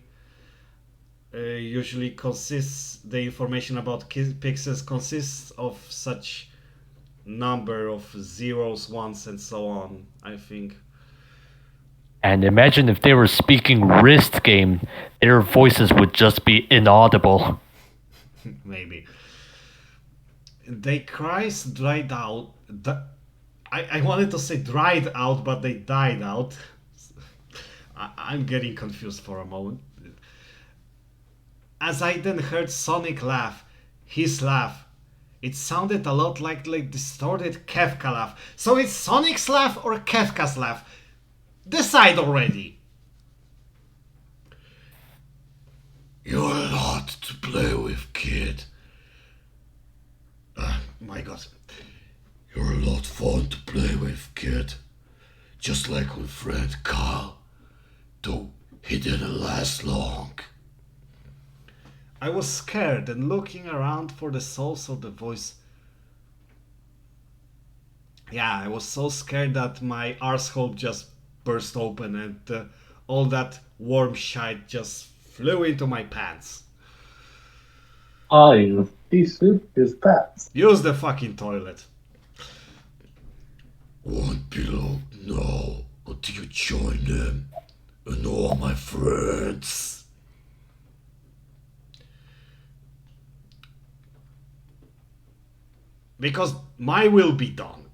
consists, the information about pixels consists of such number of zeros, ones, and so on, I think. And imagine if they were speaking wrist game, their voices would just be inaudible. Maybe. They cries dried out. I wanted to say dried out, but they died out. I'm getting confused for a moment. As I then heard Sonic laugh, his laugh, it sounded a lot like distorted Kefka laugh. So it's Sonic's laugh or Kefka's laugh? Decide already. You're a lot to play with, kid. My God. You're a lot fun to play with, kid. Just like with friend Carl. Though he didn't last long. I was scared and looking around for the source of the voice. Yeah, I was so scared that my arsehole just burst open and all that warm shite just flew into my pants. He suit his pants. Use the fucking toilet. Won't be long now until you join them and all my friends. Because my will be done.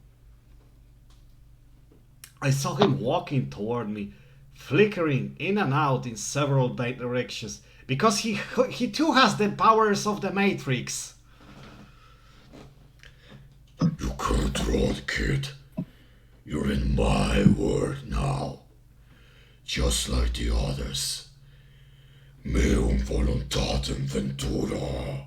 I saw him walking toward me, flickering in and out in several directions, because he too has the powers of the Matrix. You can't run, kid. You're in my world now. Just like the others. Meum voluntatem ventura.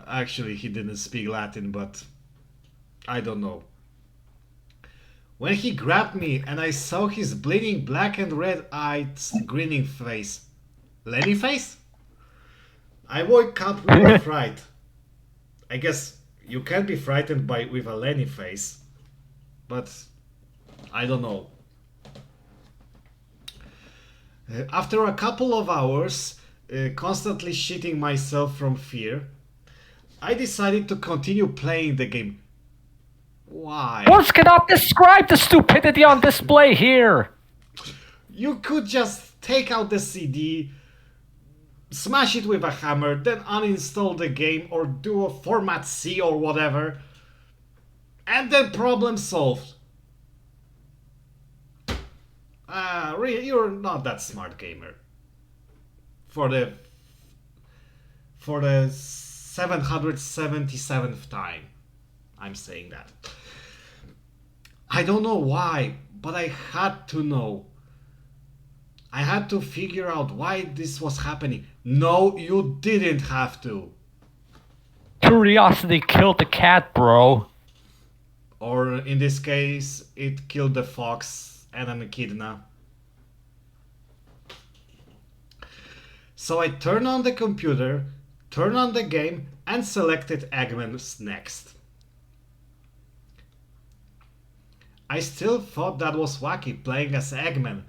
Actually, he didn't speak Latin, but I don't know. When he grabbed me and I saw his bleeding black and red-eyed grinning face. Lenny face? I woke up with a fright. I guess you can be frightened with a Lenny face, but I don't know. After a couple of hours, constantly shitting myself from fear, I decided to continue playing the game. Why? Words cannot describe the stupidity on display here. You could just take out the CD, smash it with a hammer, then uninstall the game or do a format C or whatever, and then problem solved. Really, you're not that smart, gamer. For the 777th time, I'm saying that. I don't know why, but I had to know. I had to figure out why this was happening. No, you didn't have to. Curiosity killed the cat, bro. Or in this case, it killed the fox and an echidna. So I turned on the computer, turned on the game, and selected Eggman's next. I still thought that was wacky, playing as Eggman.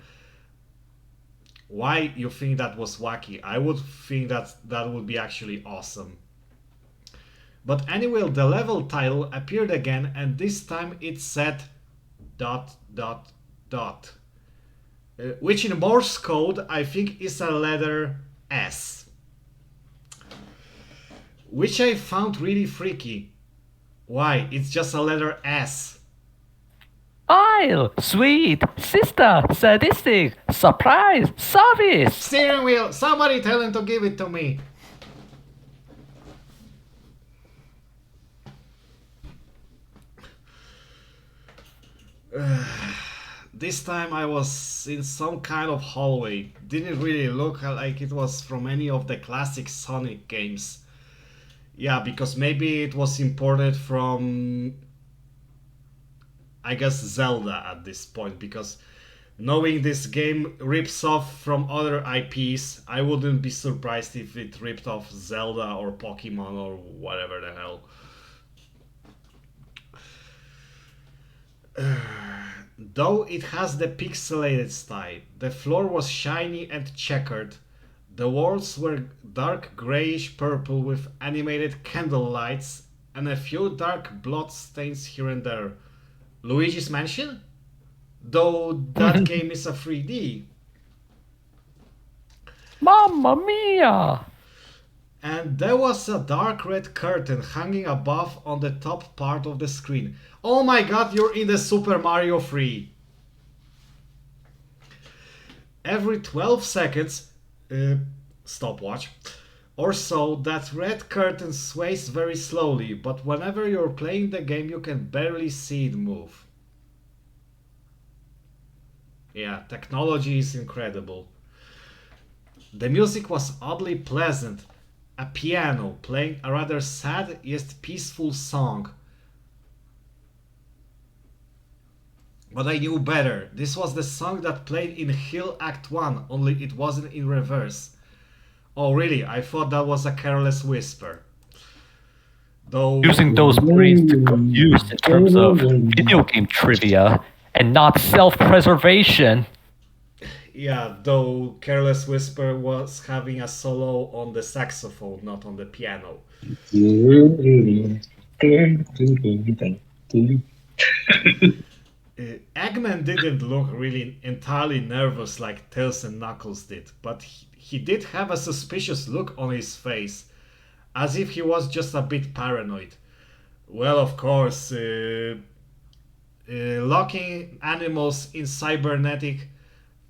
Why you think that was wacky? I would think that would be actually awesome. But anyway, the level title appeared again, and this time it said ... which in Morse code I think is a letter S. Which I found really freaky. Why? It's just a letter S. Smile, sweet, sister, sadistic, surprise, service. Steering wheel! Somebody tell him to give it to me! This time I was in some kind of hallway. Didn't really look like it was from any of the classic Sonic games. Yeah, because maybe it was imported from, I guess, Zelda at this point, because knowing this game rips off from other IPs, I wouldn't be surprised if it ripped off Zelda or Pokemon or whatever the hell. Though it has the pixelated style, the floor was shiny and checkered. The walls were dark grayish purple with animated candle lights and a few dark blood stains here and there. Luigi's Mansion? Though that game is a 3D. Mamma mia! And there was a dark red curtain hanging above on the top part of the screen. Oh my god, you're in the Super Mario 3! Every 12 seconds, stopwatch, or so, that red curtain sways very slowly, but whenever you're playing the game you can barely see it move. Yeah, technology is incredible. The music was oddly pleasant. A piano playing a rather sad yet peaceful song. But I knew better. This was the song that played in Hill Act 1, only it wasn't in reverse. Oh really? I thought that was a Careless Whisper. Though Using those brains to confuse in terms of video game trivia and not self-preservation. yeah, though Careless Whisper was having a solo on the saxophone, not on the piano. Eggman didn't look really entirely nervous like Tails and Knuckles did, but he did have a suspicious look on his face, as if he was just a bit paranoid. Well, of course, locking animals in cybernetic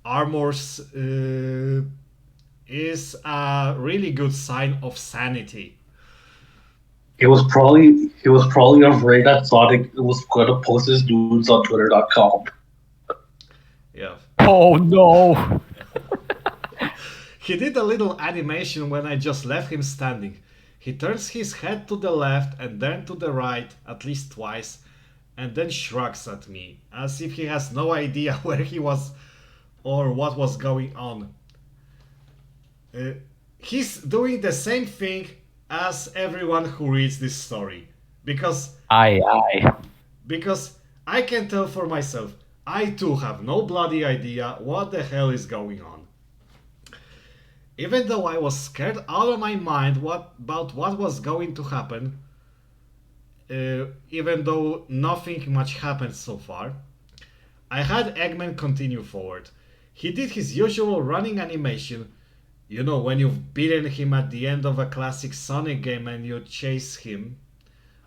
armors is a really good sign of sanity. He was probably afraid that Sonic was going to post his nudes on Twitter.com. Yeah. Oh no! He did a little animation when I just left him standing. He turns his head to the left and then to the right at least twice, and then shrugs at me, as if he has no idea where he was or what was going on. He's doing the same thing as everyone who reads this story, because Aye. I can tell for myself, I too have no bloody idea what the hell is going on. Even though I was scared out of my mind about what was going to happen, even though nothing much happened so far, I had Eggman continue forward. He did his usual running animation. You know, when you've beaten him at the end of a classic Sonic game and you chase him.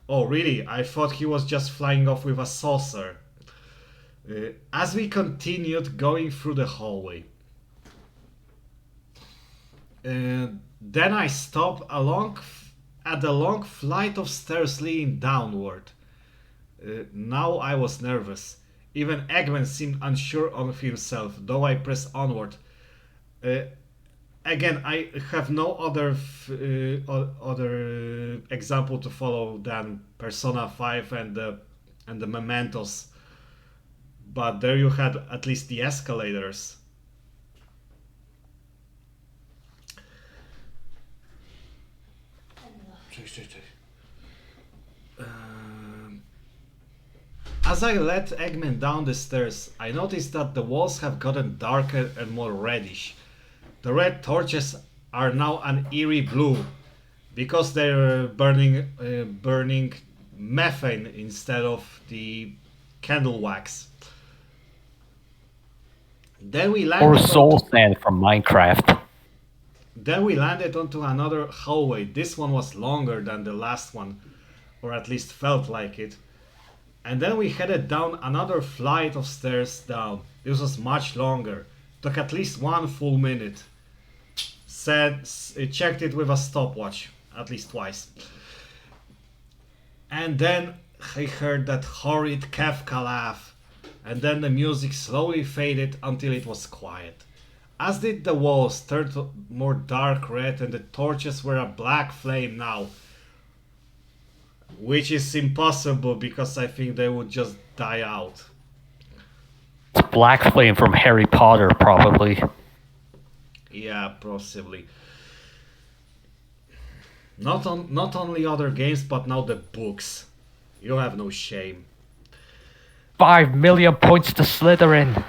Oh really? I thought he was just flying off with a saucer. As we continued going through the hallway. Then I stopped at the long flight of stairs leading downward. Now I was nervous. Even Eggman seemed unsure of himself, though I pressed onward. Again, I have no other example to follow than Persona 5 and the Mementos. But there you had at least the escalators. As I led Eggman down the stairs, I noticed that the walls have gotten darker and more reddish. The red torches are now an eerie blue, because they're burning methane instead of the candle wax. Then we landed Or soul sand from Minecraft. Then we landed onto another hallway. This one was longer than the last one, or at least felt like it. And then we headed down another flight of stairs down. This was much longer. Took at least 1 full minute. Checked it with a stopwatch. At least twice. And then I heard that horrid Kafka laugh. And then the music slowly faded until it was quiet. As did the walls turned more dark red and the torches were a black flame now. Which is impossible because I think they would just die out. It's Black Flame from Harry Potter, probably. Yeah, possibly. Not only other games, but now the books. You have no shame. 5 million points to Slytherin.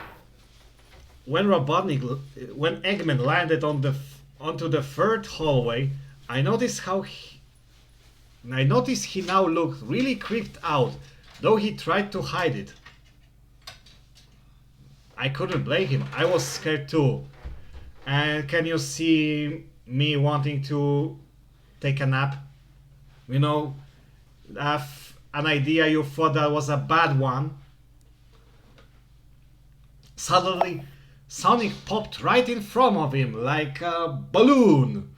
When Eggman landed onto the third hallway, I noticed he now looked really creeped out, though he tried to hide it. I couldn't blame him. I was scared too. And can you see me wanting to take a nap? You know, an idea you thought that was a bad one. Suddenly, Sonic popped right in front of him like a balloon.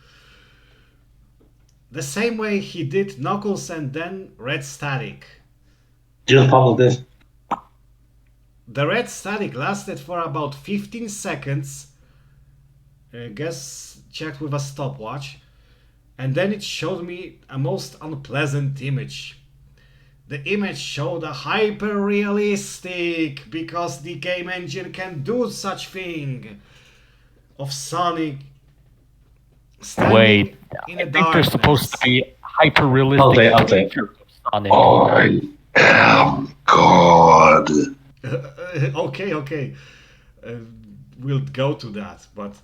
The same way he did Knuckles and then Red Static. Just follow this. The red static lasted for about 15 seconds. Guess checked with a stopwatch. And then it showed me a most unpleasant image. The image showed a hyper-realistic, because the game engine can do such thing, of Sonic standing in the I think there's supposed to be I'll hyper-realistic say. picture of Sonic. I am God. Okay. We'll go to that, but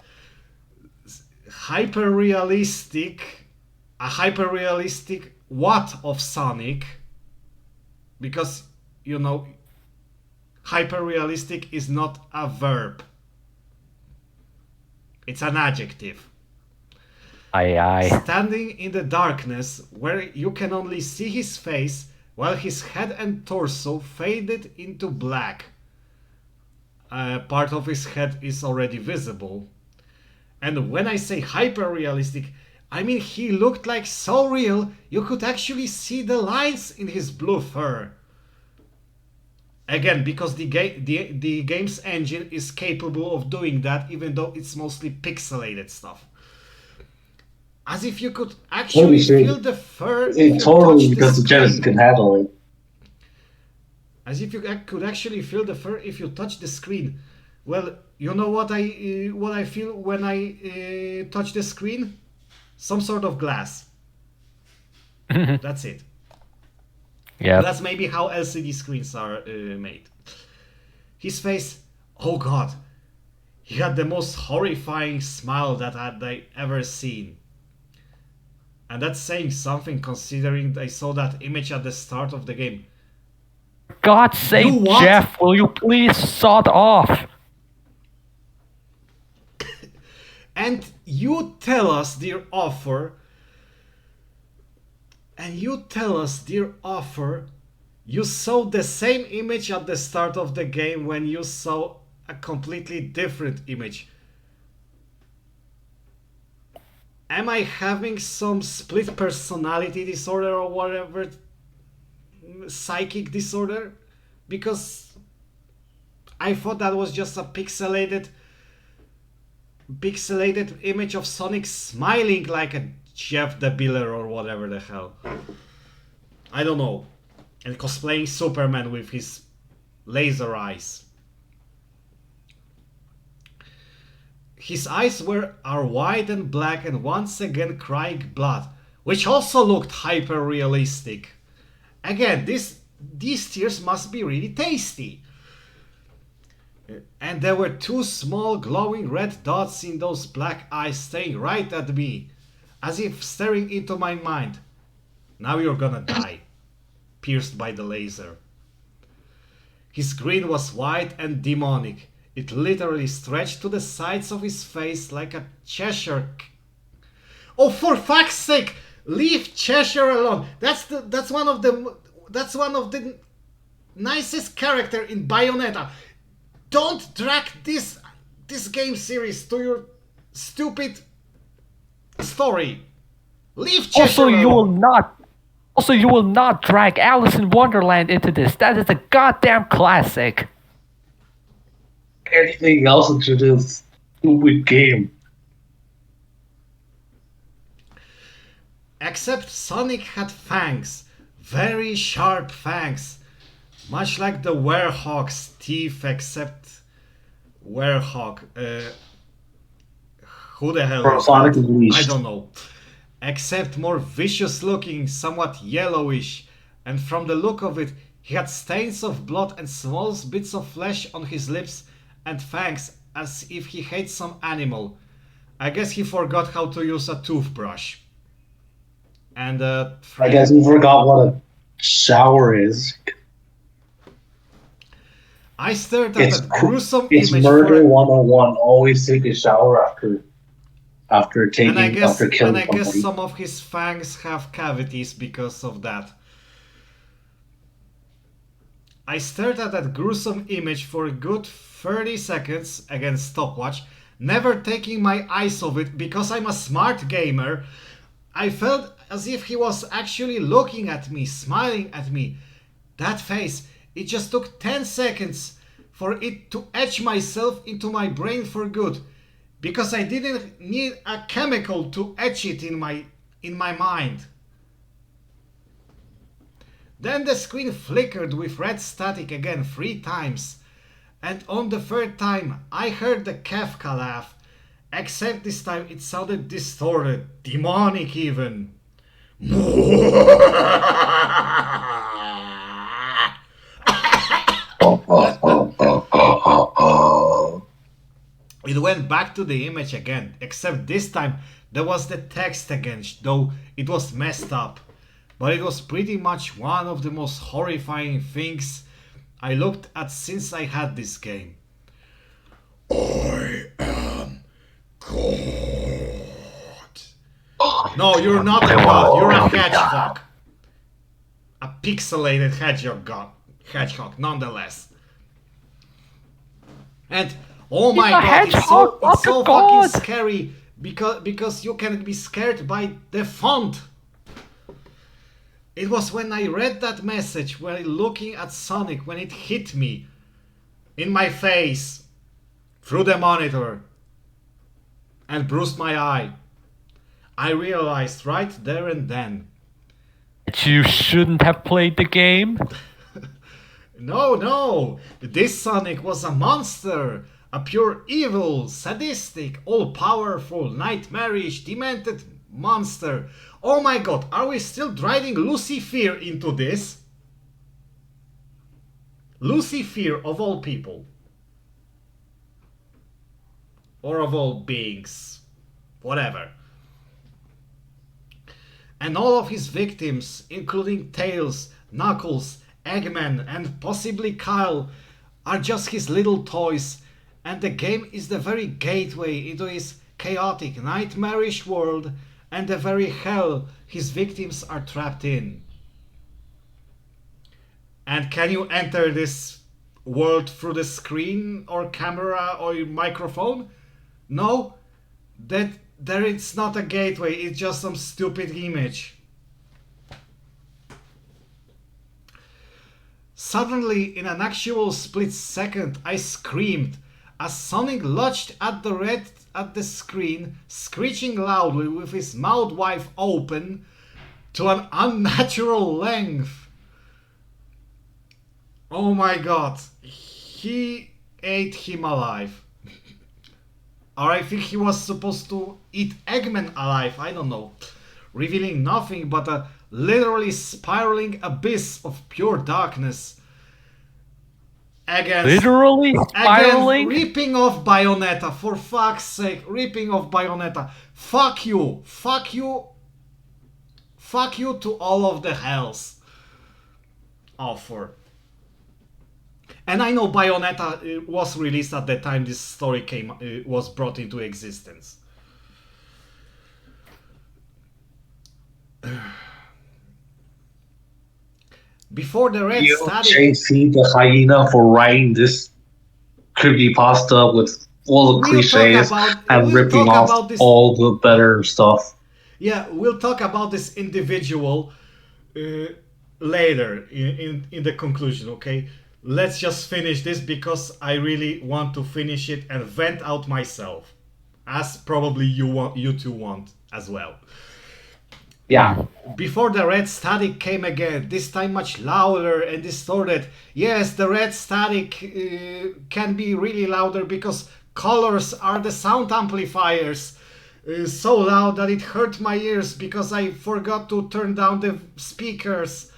hyper-realistic, a hyper-realistic what of Sonic? Because, you know, hyper-realistic is not a verb. It's an adjective. Aye. Standing in the darkness where you can only see his face while his head and torso faded into black. Part of his head is already visible. And when I say hyper-realistic, I mean he looked like so real you could actually see the lines in his blue fur. Again, because the game's engine is capable of doing that, even though it's mostly pixelated stuff. As if you could actually feel the fur. It's totally because the Genesis can handle it. As if you could actually feel the fur if you touch the screen. Well, you know what I feel when I touch the screen? Some sort of glass. That's it. Yeah. That's maybe how LCD screens are made. His face, oh god, he had the most horrifying smile that I ever seen. And that's saying something considering I saw that image at the start of the game. God's sake, You what? Jeff, will you please sod off? And you tell us, dear author, you saw the same image at the start of the game when you saw a completely different image. Am I having some split personality disorder or whatever, psychic disorder? Because I thought that was just a pixelated image of Sonic smiling like a Jeff the Biller or whatever the hell. I don't know. And cosplaying Superman with his laser eyes. His eyes are wide and black and once again crying blood, which also looked hyper-realistic. Again, these tears must be really tasty. And there were two small glowing red dots in those black eyes staring right at me, as if staring into my mind. Now you're gonna die, pierced by the laser. His grin was wide and demonic. It literally stretched to the sides of his face like a Cheshire. Oh, for fuck's sake! Leave Cheshire alone. That's one of the nicest character in Bayonetta. Don't drag this game series to your stupid story. Leave Cheshire Also, you will alone. not. Also, you will not drag Alice in Wonderland into this. That is a goddamn classic. Anything else into this stupid game? Except Sonic had fangs. Very sharp fangs. Much like the Werehog's teeth, except Werehog. Who the hell From is Sonic that? Unleashed. I don't know. Except more vicious looking, somewhat yellowish, and from the look of it, he had stains of blood and small bits of flesh on his lips and fangs, as if he hates some animal. I guess he forgot how to use a toothbrush. And I guess you forgot what a shower is. I stared at that gruesome It's image murder for 101. Always take a shower after and I guess killing and I guess somebody. some of his fangs have cavities because of that. I stared at that gruesome image for a good 30 seconds, again stopwatch, never taking my eyes off it because I'm a smart gamer. I felt as if he was actually looking at me, smiling at me. That face, it just took 10 seconds for it to etch myself into my brain for good, because I didn't need a chemical to etch it in my mind. Then the screen flickered with red static again 3 times, and on the 3rd time I heard the Kefka laugh, except this time it sounded distorted, demonic even. It went back to the image again, except this time there was the text again, though it was messed up. But it was pretty much one of the most horrifying things I looked at since I had this game. I am God. No, you're not a god, you're a hedgehog. A pixelated hedgehog nonetheless. And oh my He's a god, hedgehog, it's so not a fucking god. scary because you can be scared by the font. It was when I read that message while looking at Sonic when it hit me in my face through the monitor and bruised my eye. I realized right there and then. You shouldn't have played the game. No, this Sonic was a monster, a pure evil, sadistic, all-powerful, nightmarish, demented monster. Oh my god, are we still driving Lucifer into this? Lucifer of all people. Or of all beings. Whatever. And all of his victims, including Tails, Knuckles, Eggman, and possibly Kyle, are just his little toys, and the game is the very gateway into his chaotic, nightmarish world and the very hell his victims are trapped in. And can you enter this world through the screen or camera or your microphone? No, it's not a gateway, it's just some stupid image. Suddenly, in an actual split second, I screamed as Sonic lunged at the screen, screeching loudly with his mouth wide open to an unnatural length. Oh my god, he ate him alive. Or I think he was supposed to eat Eggman alive, I don't know. Revealing nothing but a literally spiraling abyss of pure darkness. Literally spiraling? Again, ripping off Bayonetta, for fuck's sake, ripping off Bayonetta. Fuck you, fuck you, fuck you to all of the hells. Offer. And I know Bayonetta was released at the time this story was brought into existence. Before the red You, static, JC, the hyena, for writing this creepypasta with full of cliches and we'll ripping talk off about this. all the better stuff. Yeah, we'll talk about this individual uh, later in the conclusion. Okay, let's just finish this because I really want to finish it and vent out myself, as probably you two want as well. Yeah. Before the red static came again, this time much louder and distorted. Yes, the red static can be really louder because colors are the sound amplifiers. So loud that it hurt my ears because I forgot to turn down the speakers.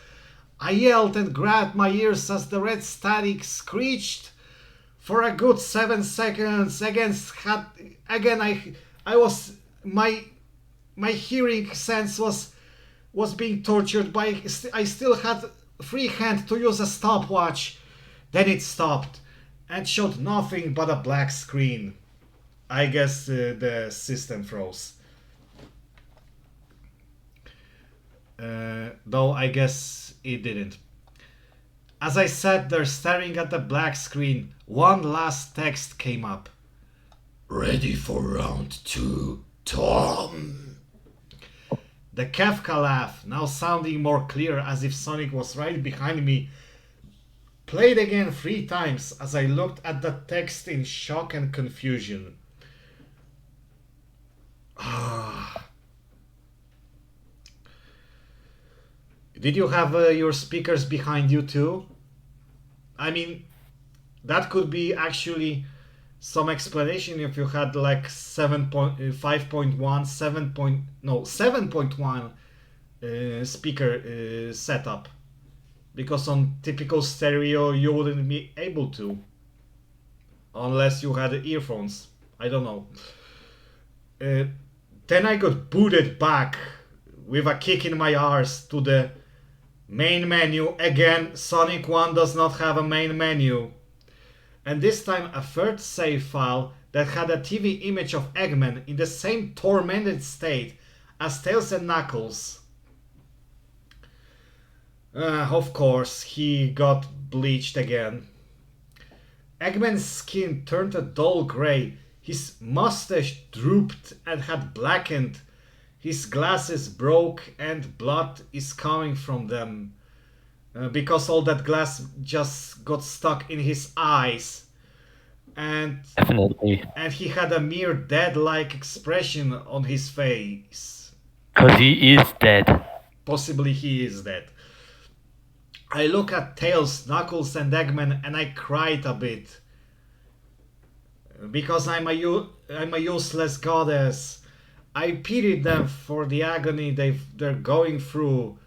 I yelled and grabbed my ears as the red static screeched for a good 7 seconds. I was my hearing sense was being tortured by I still had free hand to use a stopwatch. Then it stopped and showed nothing but a black screen. I guess the system froze. Though I guess it didn't. As I sat there staring at the black screen, one last text came up. Ready for round 2, Tom? The Kafka laugh, now sounding more clear as if Sonic was right behind me, played again 3 times as I looked at the text in shock and confusion. Did you have your speakers behind you too? I mean, that could be actually some explanation if you had like 7.1 speaker setup, because on typical stereo you wouldn't be able to unless you had earphones. I don't know. Then I got booted back with a kick in my arse to the main menu. Again, Sonic 1 does not have a main menu. And this time a third save file that had a TV image of Eggman in the same tormented state as Tails and Knuckles. Of course, he got bleached again. Eggman's skin turned a dull grey, his mustache drooped and had blackened, his glasses broke and blood is coming from them. Because all that glass just got stuck in his eyes. And Definitely. and he had a mere dead-like expression on his face. Because he is dead. Possibly he is dead. I look at Tails, Knuckles and Eggman and I cried a bit. Because I'm a useless goddess. I pitied them for the agony they're going through.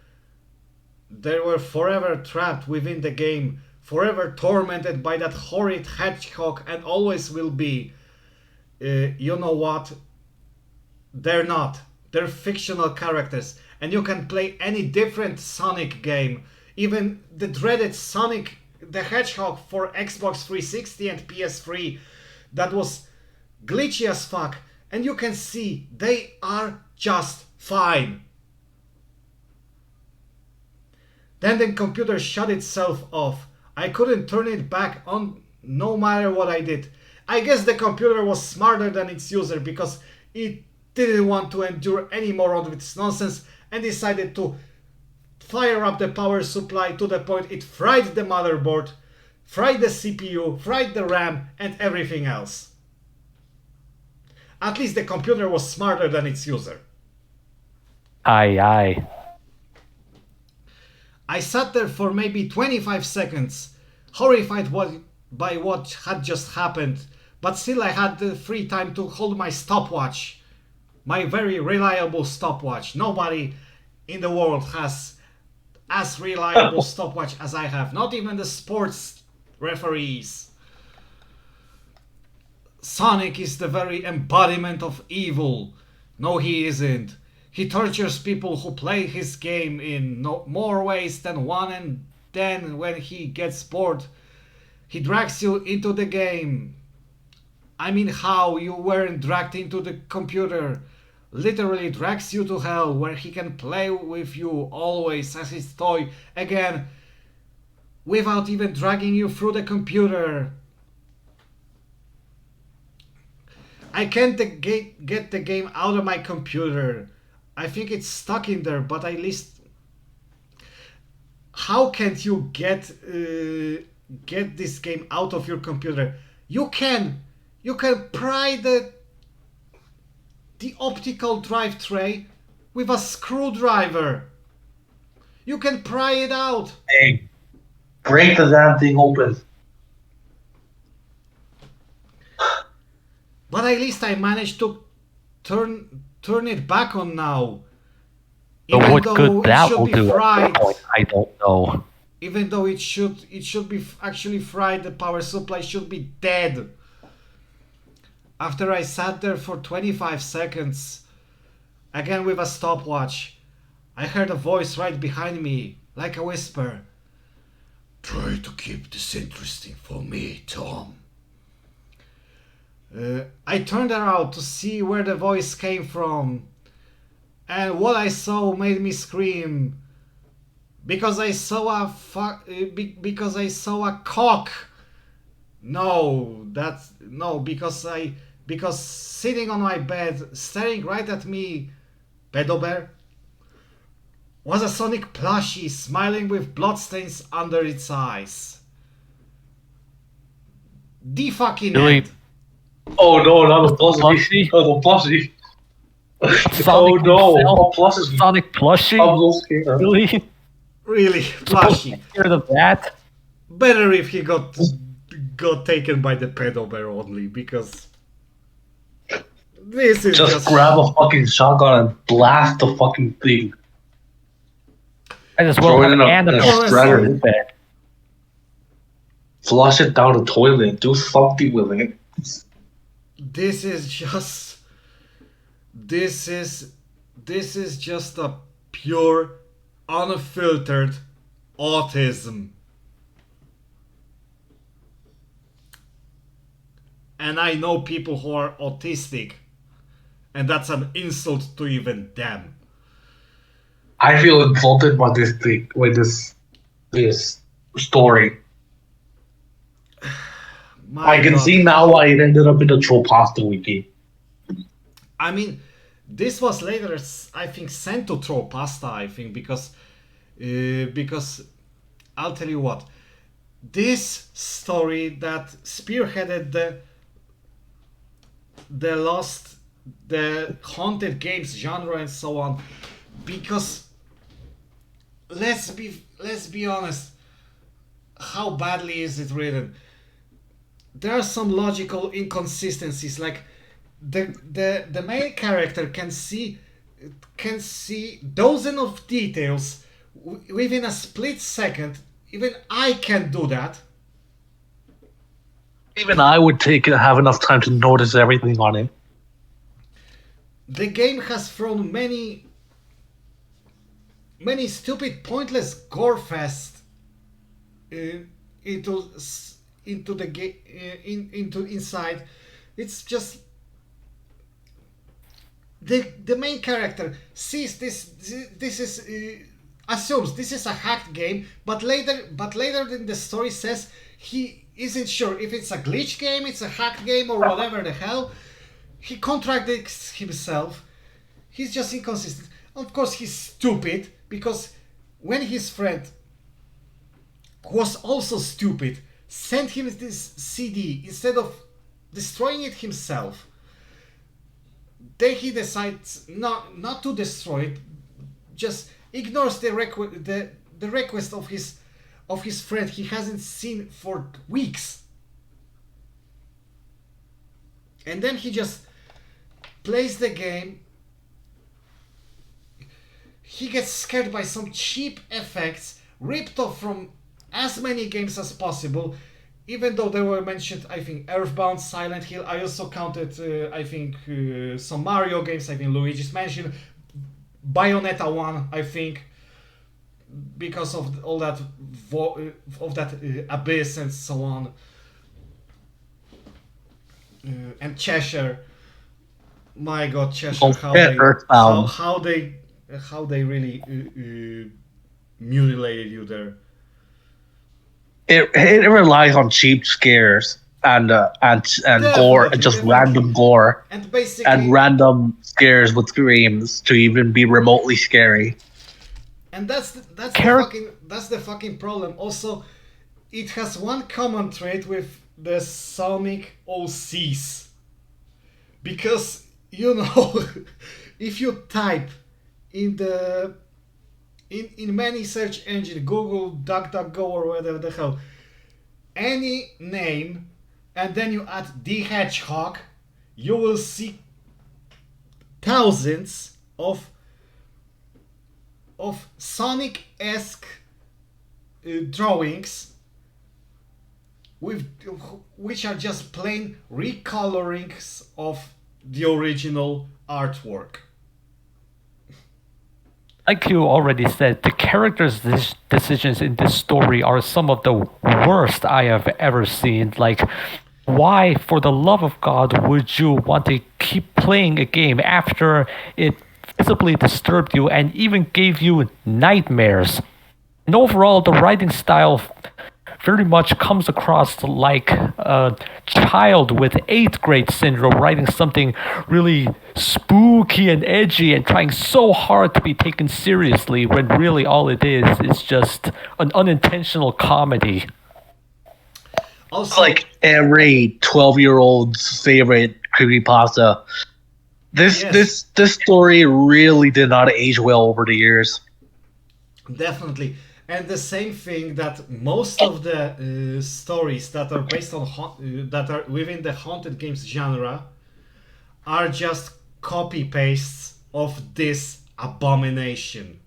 They were forever trapped within the game, forever tormented by that horrid hedgehog and always will be. You know what? They're not. They're fictional characters and you can play any different Sonic game. Even the dreaded Sonic the Hedgehog for Xbox 360 and PS3 that was glitchy as fuck, and you can see they are just fine. Then the computer shut itself off. I couldn't turn it back on no matter what I did. I guess the computer was smarter than its user because it didn't want to endure any more of its nonsense and decided to fire up the power supply to the point it fried the motherboard, fried the CPU, fried the RAM and everything else. At least the computer was smarter than its user. Aye. I sat there for maybe 25 seconds, horrified by what had just happened, but still I had the free time to hold my stopwatch. My very reliable stopwatch. Nobody in the world has as reliable stopwatch as I have. Not even the sports referees. Sonic is the very embodiment of evil. No, he isn't. He tortures people who play his game in more ways than one, and then when he gets bored, he drags you into the game. I mean, how you weren't dragged into the computer. Literally drags you to hell where he can play with you always as his toy. Again, without even dragging you through the computer. I can't get the game out of my computer. I think it's stuck in there, but at least... How can't you get this game out of your computer? You can pry the optical drive tray with a screwdriver. You can pry it out. Hey, break the damn thing open. But at least I managed to turn it back on now. But what good that will be do at fried. this point, I don't know. Even though it should be actually fried, the power supply should be dead. After I sat there for 25 seconds, again with a stopwatch, I heard a voice right behind me, like a whisper. Try to keep this interesting for me, Tom. I turned around to see where the voice came from, and what I saw made me scream. Because I saw a cock. Because sitting on my bed, staring right at me, pedo bear, was a Sonic plushie smiling with bloodstains under its eyes. The fucking Really? end. Oh no, not a Plushie? plushie. Not a plushie. Oh Sonic no, himself, a plushie. Sonic plushie? I'm so scared. Really? Really, plushie. Scared of that? Better if he got taken by the pedo bear only, because this is Just grab a fucking shotgun and blast the fucking thing. I just well Throw it have in a animals shredder. in bed. Flush it down the toilet. Do something with it. this is just a pure, unfiltered autism. And I know people who are autistic, and that's an insult to even them. I feel insulted by this thing, with this story. My I can God. see now why it ended up in the TrollPasta wiki. I mean, this was later, I think, sent to TrollPasta, I think, because I'll tell you what, this story that spearheaded the haunted games genre and so on, because let's be honest, how badly is it written? There are some logical inconsistencies, like the main character can see dozens of details within a split second. Even I can't do that. Even I would have enough time to notice everything on it. The game has thrown many stupid, pointless gore fest into the game, into inside. It's just the main character sees this is assumes this is a hacked game, but later in the story says he isn't sure if it's a glitch game, it's a hacked game, or whatever the hell. He contradicts himself. He's just inconsistent. Of course, he's stupid, because when his friend, who was also stupid, sent him this CD, instead of destroying it himself, then he decides not to destroy it, just ignores the request of his friend he hasn't seen for weeks. And then he just plays the game. He gets scared by some cheap effects ripped off from as many games as possible, even though they were mentioned, I think, Earthbound, Silent Hill. I also counted, some Mario games. I think Luigi's Mansion, Bayonetta 1, I think, because of all that Abyss and so on. And Cheshire. My God, Cheshire! How they really mutilated you there. it relies on cheap scares and gore and Definitely, just definitely. random gore And and basically, random scares with screams to even be remotely scary. and Charac- that's the fucking problem. Also, it has one common trait with the Sonic OCs, because you know, if you type in the in many search engine, Google, DuckDuckGo, or whatever the hell, any name, and then you add the Hedgehog, you will see thousands of Sonic-esque drawings with which are just plain recolorings of the original artwork. Like you already said, the characters' decisions in this story are some of the worst I have ever seen. Like, why, for the love of God, would you want to keep playing a game after it visibly disturbed you and even gave you nightmares? And overall, the writing style very much comes across like a child with eighth grade syndrome writing something really spooky and edgy and trying so hard to be taken seriously when really all it is just an unintentional comedy. Also, Like every 12-year-old's favorite creepypasta. Yes. This story really did not age well over the years. definitely. And the same thing that most of the stories that are based on that are within the haunted games genre are just copy pastes of this abomination.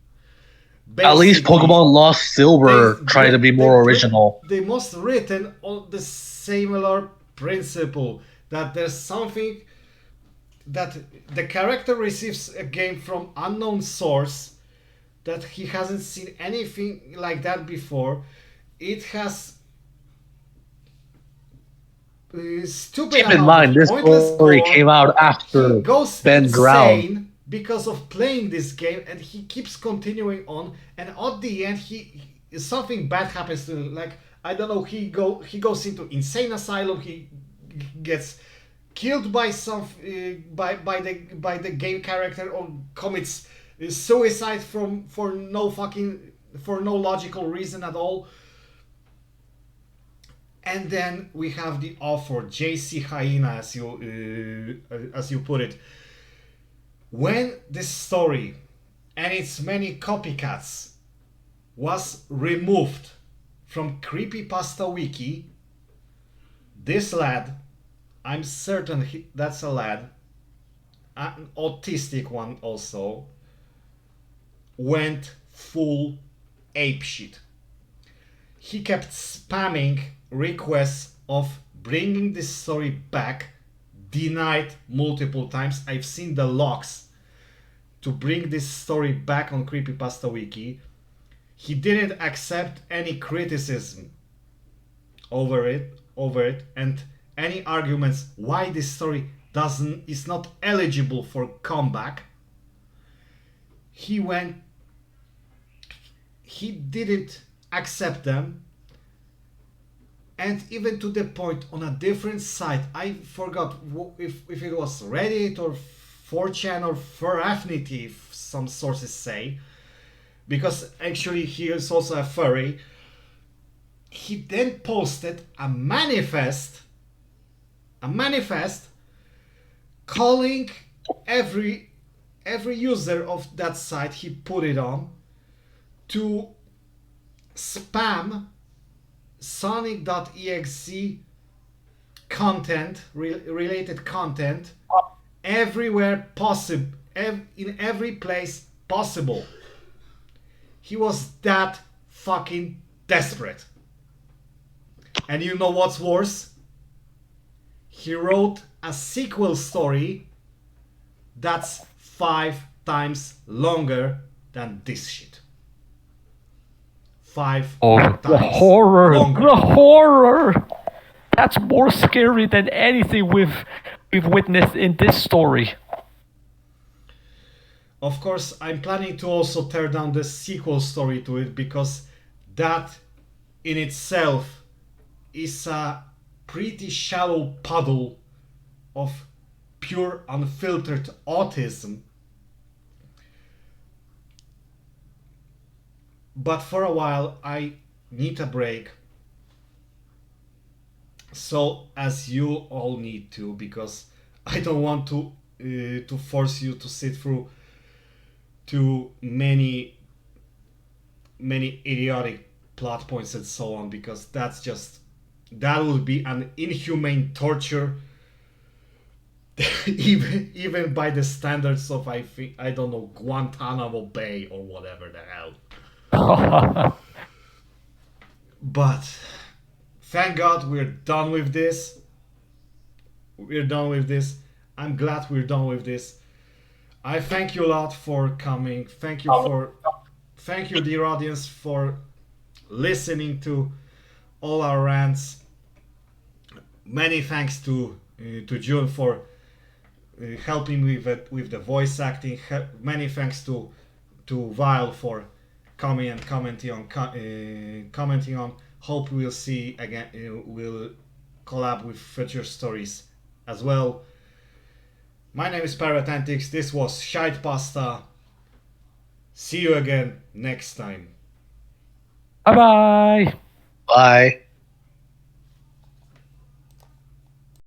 At least Basically, Pokemon Lost Silver tried to be more original. they must written on the similar principle that there's something that the character receives a game from unknown source that he hasn't seen anything like that before. It has stupid Keep in amount mind, of this pointless story gore. came out He after goes Ben drowned. insane because of playing this game, and he keeps continuing on. And at the end, something bad happens to him. Like, I don't know, he goes into insane asylum. He gets killed by by the game character, or commits suicide for no logical reason at all. And then we have the author JC Hyena, as you put it. When this story and its many copycats was removed from Creepypasta Wiki, this lad, I'm certain that's a lad, an autistic one also, went full apeshit. He kept spamming requests of bringing this story back, denied multiple times. I've seen the logs to bring this story back on Creepypasta Wiki. He didn't accept any criticism over it, and any arguments why this story is not eligible for comeback. He didn't accept them, and even to the point on a different site, I forgot if it was Reddit or 4chan or Furaffinity, some sources say, because actually he is also a furry. He then posted a manifest calling every user of that site he put it on to spam Sonic.exe content, related content, everywhere possible, in every place possible. He was that fucking desperate. And you know what's worse? He wrote a sequel story that's 5 times longer than this shit. 5 Oh, times the horror! longer. The horror! That's more scary than anything we've witnessed in this story. Of course, I'm planning to also tear down the sequel story to it, because that in itself is a pretty shallow puddle of pure unfiltered autism. But for a while I need a break, so as you all need to, because I don't want to force you to sit through too many idiotic plot points and so on, because that would be an inhumane torture even by the standards of, I don't know, Guantanamo Bay or whatever the hell. But thank God we're done with this. I'm glad we're done with this. I thank you a lot for coming. Thank you, dear audience, for listening to all our rants. Many thanks to June for helping with the voice acting. Many thanks to Vile for coming and commenting on. Hope we'll see again. We'll collab with future stories as well. My name is Paratantics. This was ShitePasta. See you again next time. Bye bye. Bye.